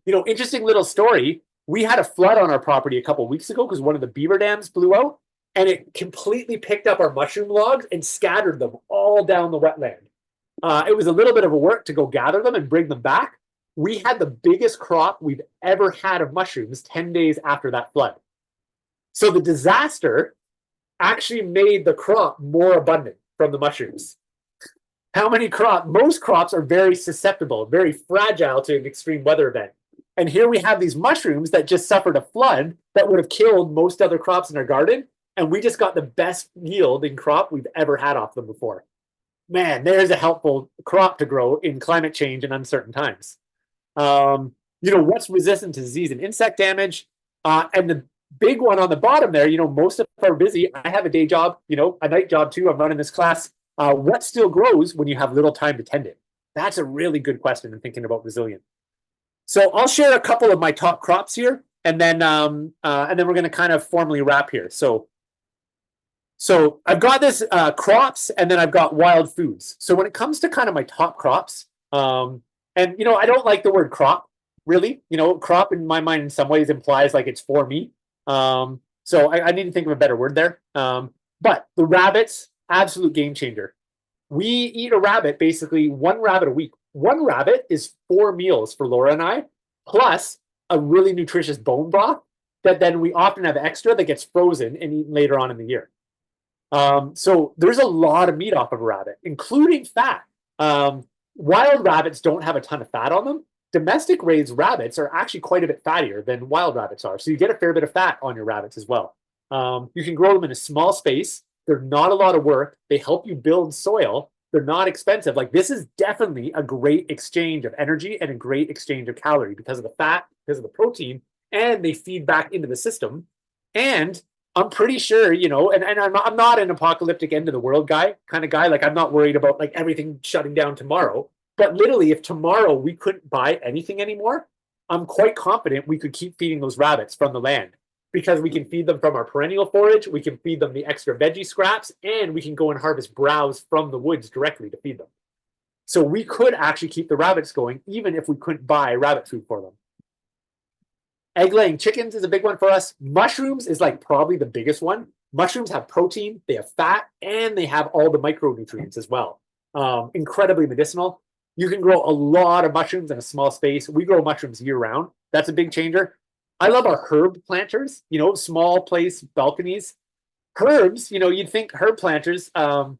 Interesting little story. We had a flood on our property a couple of weeks ago because one of the beaver dams blew out, and it completely picked up our mushroom logs and scattered them all down the wetland. It was a little bit of a work to go gather them and bring them back. We had the biggest crop we've ever had of mushrooms 10 days after that flood. So the disaster actually made the crop more abundant from the mushrooms. Most crops are very susceptible, very fragile to an extreme weather event. And here we have these mushrooms that just suffered a flood that would have killed most other crops in our garden. And we just got the best yielding crop we've ever had off them before. Man, there's a helpful crop to grow in climate change and uncertain times. What's resistant to disease and insect damage? And the big one on the bottom there, most of us are busy. I have a day job, a night job too. I'm running this class. What still grows when you have little time to tend it? That's a really good question in thinking about resilience. So I'll share a couple of my top crops here, and then we're going to kind of formally wrap here. So I've got this crops, and then I've got wild foods. So when it comes to kind of my top crops, and I don't like the word crop really. Crop in my mind in some ways implies like it's for me. So I need to think of a better word there. But the rabbits, absolute game changer. We eat a rabbit, basically 1 rabbit a week. 1 rabbit is 4 meals for Laura and I, plus a really nutritious bone broth that then we often have extra that gets frozen and eaten later on in the year. So there's a lot of meat off of a rabbit, including fat. Wild rabbits don't have a ton of fat on them. Domestic raised rabbits are actually quite a bit fattier than wild rabbits are. So you get a fair bit of fat on your rabbits as well. You can grow them in a small space. They're not a lot of work. They help you build soil. They're not expensive. Like this is definitely a great exchange of energy and a great exchange of calorie because of the fat, because of the protein, and they feed back into the system. And I'm pretty sure, and I'm not an apocalyptic end of the world kind of guy. Like I'm not worried about like everything shutting down tomorrow. But literally, if tomorrow we couldn't buy anything anymore, I'm quite confident we could keep feeding those rabbits from the land because we can feed them from our perennial forage, we can feed them the extra veggie scraps, and we can go and harvest browse from the woods directly to feed them. So we could actually keep the rabbits going even if we couldn't buy rabbit food for them. Egg-laying chickens is a big one for us. Mushrooms is like probably the biggest one. Mushrooms have protein, they have fat, and they have all the micronutrients as well. Incredibly medicinal. You can grow a lot of mushrooms in a small space. We grow mushrooms year round. That's a big changer. I love our herb planters, small place balconies. Herbs, you'd think herb planters, you're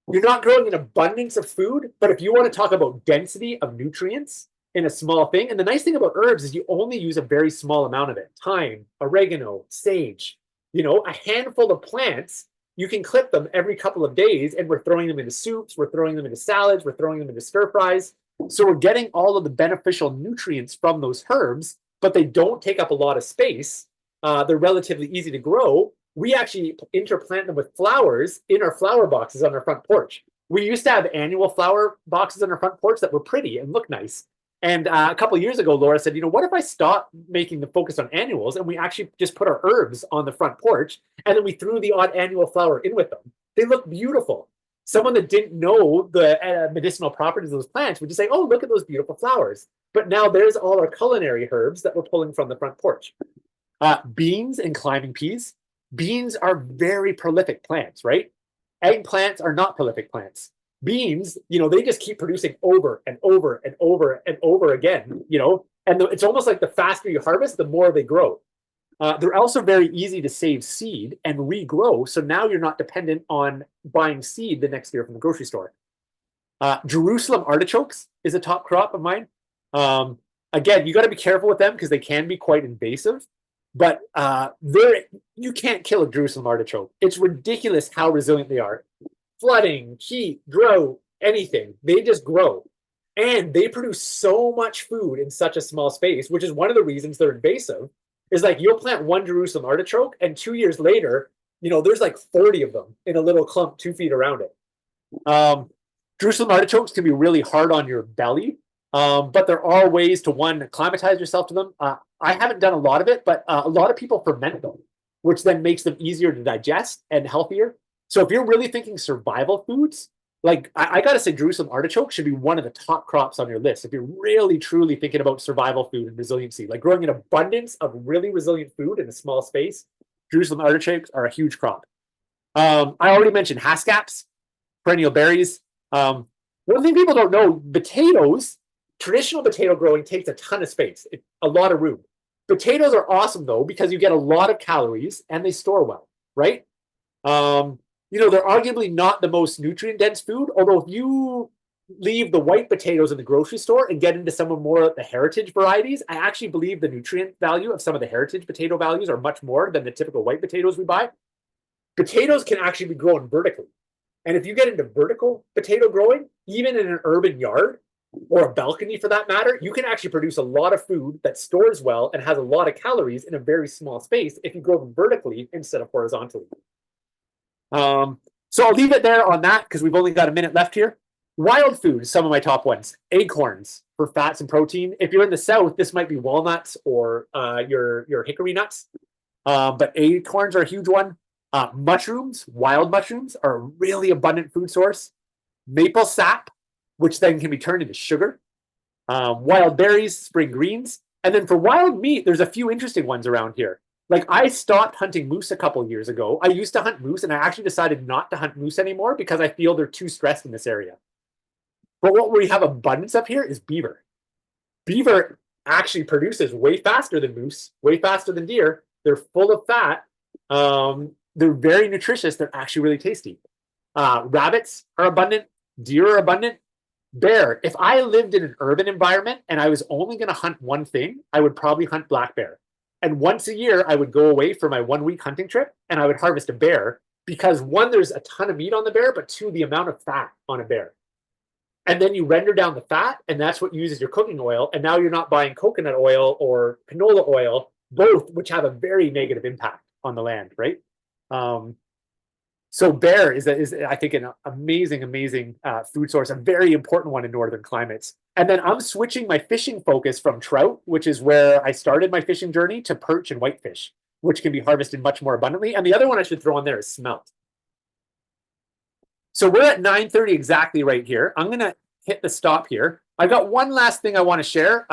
not growing an abundance of food, but if you want to talk about density of nutrients in a small thing, and the nice thing about herbs is you only use a very small amount of it. Thyme, oregano, sage, a handful of plants, you can clip them every couple of days, and we're throwing them into soups, we're throwing them into salads, we're throwing them into stir fries. So we're getting all of the beneficial nutrients from those herbs, but they don't take up a lot of space. They're relatively easy to grow. We actually interplant them with flowers in our flower boxes on our front porch. We used to have annual flower boxes on our front porch that were pretty and look nice. And a couple of years ago, Laura said, what if I stop making the focus on annuals and we actually just put our herbs on the front porch and then we threw the odd annual flower in with them? They look beautiful. Someone that didn't know the medicinal properties of those plants would just say, oh, look at those beautiful flowers. But now there's all our culinary herbs that we're pulling from the front porch. Beans and climbing peas. Beans are very prolific plants, right? Eggplants are not prolific plants. Beans, they just keep producing over and over and over and over again, and it's almost like the faster you harvest, the more they grow. They're also very easy to save seed and regrow. So now you're not dependent on buying seed the next year from the grocery store. Jerusalem artichokes is a top crop of mine. Again, you got to be careful with them because they can be quite invasive. But you can't kill a Jerusalem artichoke. It's ridiculous how resilient they are. Flooding, heat, drought, anything. They just grow. And they produce so much food in such a small space, which is one of the reasons they're invasive. Is like you'll plant one Jerusalem artichoke, and 2 years later, there's like 40 of them in a little clump 2 feet around it. Jerusalem artichokes can be really hard on your belly, but there are ways to, one, acclimatize yourself to them. I haven't done a lot of it, but a lot of people ferment them, which then makes them easier to digest and healthier. So if you're really thinking survival foods, like I got to say, Jerusalem artichoke should be one of the top crops on your list. If you're really, truly thinking about survival food and resiliency, like growing an abundance of really resilient food in a small space, Jerusalem artichokes are a huge crop. I already mentioned haskaps, perennial berries. One thing people don't know, potatoes, traditional potato growing takes a ton of space, a lot of room. Potatoes are awesome, though, because you get a lot of calories and they store well, right? They're arguably not the most nutrient-dense food, although if you leave the white potatoes in the grocery store and get into some of more of the heritage varieties, I actually believe the nutrient value of some of the heritage potato values are much more than the typical white potatoes we buy. Potatoes can actually be grown vertically. And if you get into vertical potato growing, even in an urban yard, or a balcony for that matter, you can actually produce a lot of food that stores well and has a lot of calories in a very small space if you grow them vertically instead of horizontally. So I'll leave it there on that because we've only got a minute left here. Wild foods, some of my top ones. Acorns for fats and protein. If you're in the South, this might be walnuts or your hickory nuts. But acorns are a huge one. Mushrooms, wild mushrooms, are a really abundant food source. Maple sap, which then can be turned into sugar. Wild berries, spring greens. And then for wild meat, there's a few interesting ones around here. Like I stopped hunting moose a couple of years ago. I used to hunt moose, and I actually decided not to hunt moose anymore because I feel they're too stressed in this area. But what we have abundance of here is beaver. Beaver actually produces way faster than moose, way faster than deer. They're full of fat. They're very nutritious. They're actually really tasty. Rabbits are abundant. Deer are abundant. Bear. If I lived in an urban environment and I was only going to hunt one thing, I would probably hunt black bear. And once a year, I would go away for my 1 week hunting trip and I would harvest a bear because, one, there's a ton of meat on the bear, but two, the amount of fat on a bear. And then you render down the fat, and that's what you use as your cooking oil. And now you're not buying coconut oil or canola oil, both which have a very negative impact on the land, right? So bear is I think, an amazing food source, a very important one in northern climates. And then I'm switching my fishing focus from trout, which is where I started my fishing journey, to perch and whitefish, which can be harvested much more abundantly. And the other one I should throw on there is smelt. So we're at 9:30 exactly right here. I'm going to hit the stop here. I got one last thing I want to share.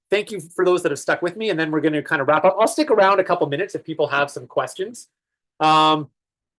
Thank you for those that have stuck with me, and then we're going to kind of wrap up. I'll stick around a couple minutes if people have some questions.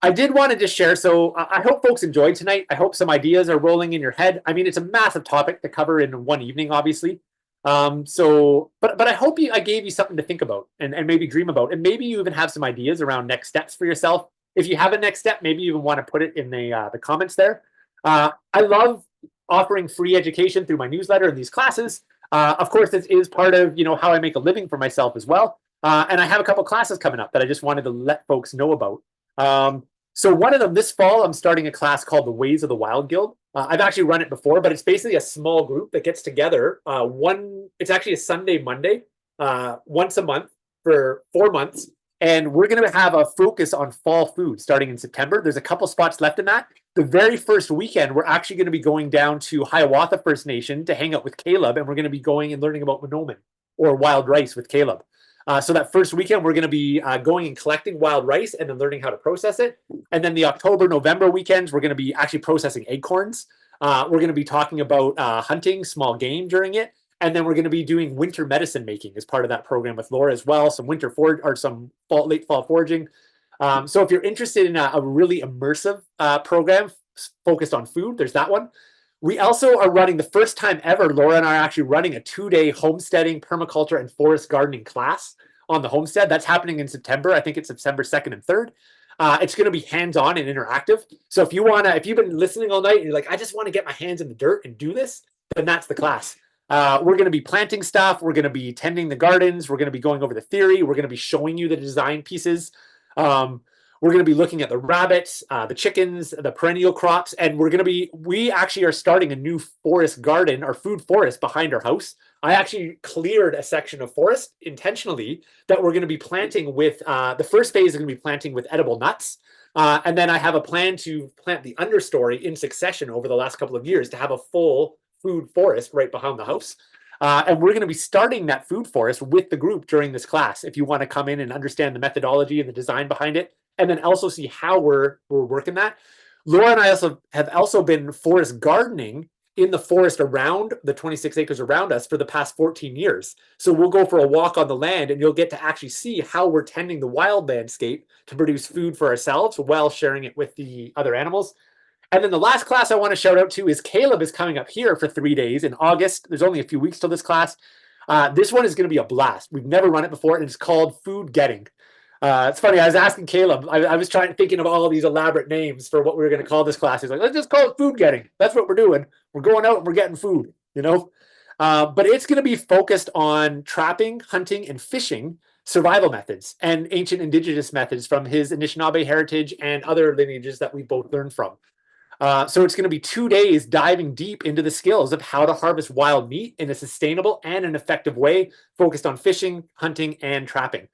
I did want to just share, so I hope folks enjoyed tonight. I hope some ideas are rolling in your head. I mean, it's a massive topic to cover in one evening, obviously. But I hope I gave you something to think about and maybe dream about. And maybe you even have some ideas around next steps for yourself. If you have a next step, maybe you even want to put it in the comments there. I love offering free education through my newsletter and these classes. Of course, this is part of how I make a living for myself as well. And I have a couple classes coming up that I just wanted to let folks know about. So one of them this fall, I'm starting a class called the Ways of the Wild Guild. I've actually run it before, but it's basically a small group that gets together. It's actually a Sunday, Monday, once a month for 4 months. And we're going to have a focus on fall food starting in September. There's a couple spots left in that. the very first weekend, we're actually going to be going down to Hiawatha First Nation to hang out with Caleb, and we're going to be going and learning about Monoman or wild rice with Caleb. So that first weekend, we're going to be going and collecting wild rice and then learning how to process it. And then the October, November weekends, we're going to be actually processing acorns. We're going to be talking about hunting small game during it. And then we're going to be doing winter medicine making as part of that program with Laura as well. Some winter or some late fall foraging. So if you're interested in a really immersive program focused on food, there's that one. We also are running the first time ever, Laura and I are actually running a 2-day homesteading, permaculture, and forest gardening class on the homestead. That's happening in September. I think it's September 2nd and 3rd. It's going to be hands-on and interactive. So if you've been listening all night and you're like, I just want to get my hands in the dirt and do this, then that's the class. We're going to be planting stuff. We're going to be tending the gardens. We're going to be going over the theory. We're going to be showing you the design pieces. We're going to be looking at the rabbits, the chickens, the perennial crops, and we actually are starting a new forest garden or food forest behind our house. I actually cleared a section of forest intentionally that we're going to be planting with, the first phase is going to be planting with edible nuts. And then I have a plan to plant the understory in succession over the last couple of years to have a full food forest right behind the house. And we're going to be starting that food forest with the group during this class. If you want to come in and understand the methodology and the design behind it, and then also see how we're working that. Laura and I have also been forest gardening in the forest around the 26 acres around us for the past 14 years. So we'll go for a walk on the land and you'll get to actually see how we're tending the wild landscape to produce food for ourselves while sharing it with the other animals. And then the last class I want to shout out to is Caleb is coming up here for 3 days in August. There's only a few weeks till this class. This one is going to be a blast. We've never run it before, and it's called Food Getting. It's funny. I was asking Caleb. I was thinking of all of these elaborate names for what we were going to call this class. He's like, let's just call it Food Getting. That's what we're doing. We're going out and we're getting food, you know? But it's going to be focused on trapping, hunting, and fishing survival methods and ancient indigenous methods from his Anishinaabe heritage and other lineages that we both learned from. So it's going to be 2 days diving deep into the skills of how to harvest wild meat in a sustainable and an effective way, focused on fishing, hunting, and trapping.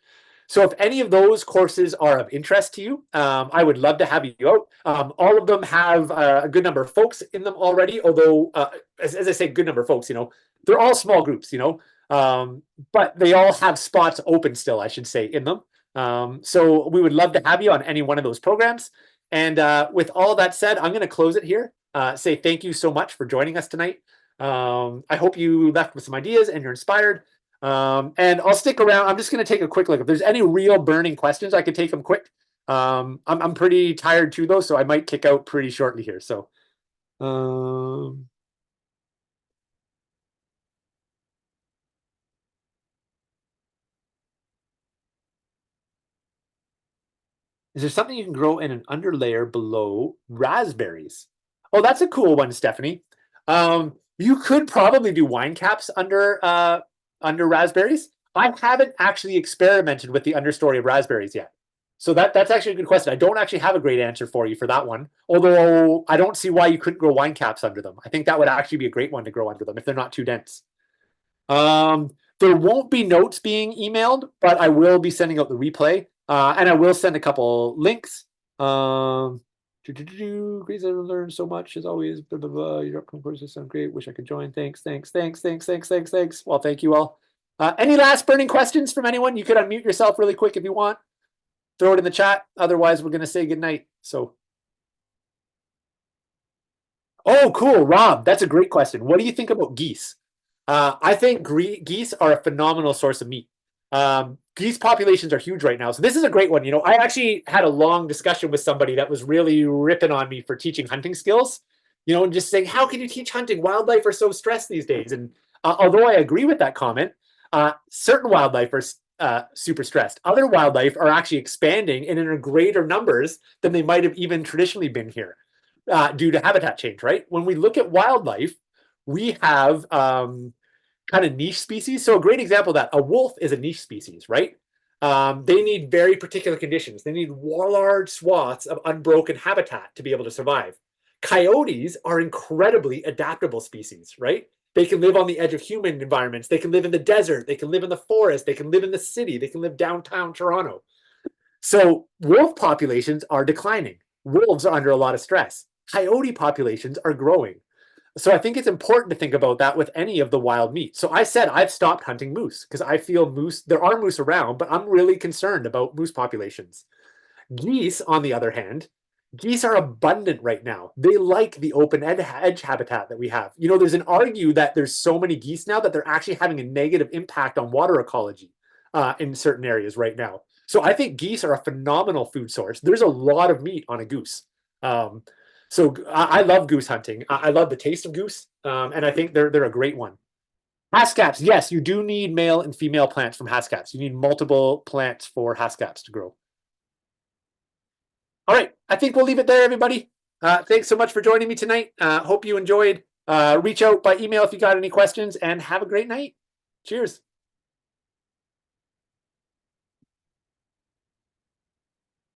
So if any of those courses are of interest to you, I would love to have you out. All of them have a good number of folks in them already, although, as I say, good number of folks, they're all small groups, but they all have spots open still, I should say, in them. So we would love to have you on any one of those programs. And with all that said, I'm going to close it here. Say thank you so much for joining us tonight. I hope you left with some ideas and you're inspired. And I'll stick around. I'm just going to take a quick look. If there's any real burning questions, I could take them quick. I'm pretty tired too, though, so I might kick out pretty shortly here. So, is there something you can grow in an underlayer below raspberries? Oh, that's a cool one, Stephanie. You could probably do wine caps under raspberries. I haven't actually experimented with the understory of raspberries yet. So that's actually a good question. I don't actually have a great answer for you for that one. Although I don't see why you couldn't grow wine caps under them. I think that would actually be a great one to grow under them if they're not too dense. There won't be notes being emailed, but I will be sending out the replay. And I will send a couple links. Great to learn so much as always. Blah, blah, blah. Your upcoming courses sound great. Wish I could join. Thanks. Well, thank you all. Any last burning questions from anyone? You could unmute yourself really quick if you want. Throw it in the chat. Otherwise, we're going to say goodnight. So. Oh, cool. Rob, that's a great question. What do you think about geese? I think geese are a phenomenal source of meat. Geese populations are huge right now. So this is a great one. I actually had a long discussion with somebody that was really ripping on me for teaching hunting skills, and just saying, how can you teach hunting? Wildlife are so stressed these days. And although I agree with that comment, certain wildlife are super stressed. Other wildlife are actually expanding and in greater numbers than they might have even traditionally been here due to habitat change, right? When we look at wildlife, we have kind of niche species. So a great example of that, a wolf is a niche species, right? They need very particular conditions. They need large swaths of unbroken habitat to be able to survive. Coyotes are incredibly adaptable species, right? They can live on the edge of human environments. They can live in the desert. They can live in the forest. They can live in the city. They can live downtown Toronto. So wolf populations are declining. Wolves are under a lot of stress. coyote populations are growing. So I think it's important to think about that with any of the wild meat. So I said I've stopped hunting moose because I feel moose, there are moose around, but I'm really concerned about moose populations. Geese, on the other hand, geese are abundant right now. They like the open edge habitat that we have. You know, there's an argue that there's so many geese now that they're actually having a negative impact on water ecology in certain areas right now. So I think geese are a phenomenal food source. There's a lot of meat on a goose. Um, so I love goose hunting. I love the taste of goose, and I think they're a great one. Haskaps, yes, you do need male and female plants from haskaps. You need multiple plants for haskaps to grow. All right, I think we'll leave it there, everybody. Thanks so much for joining me tonight. Hope you enjoyed. Reach out by email if you got any questions, and have a great night. Cheers.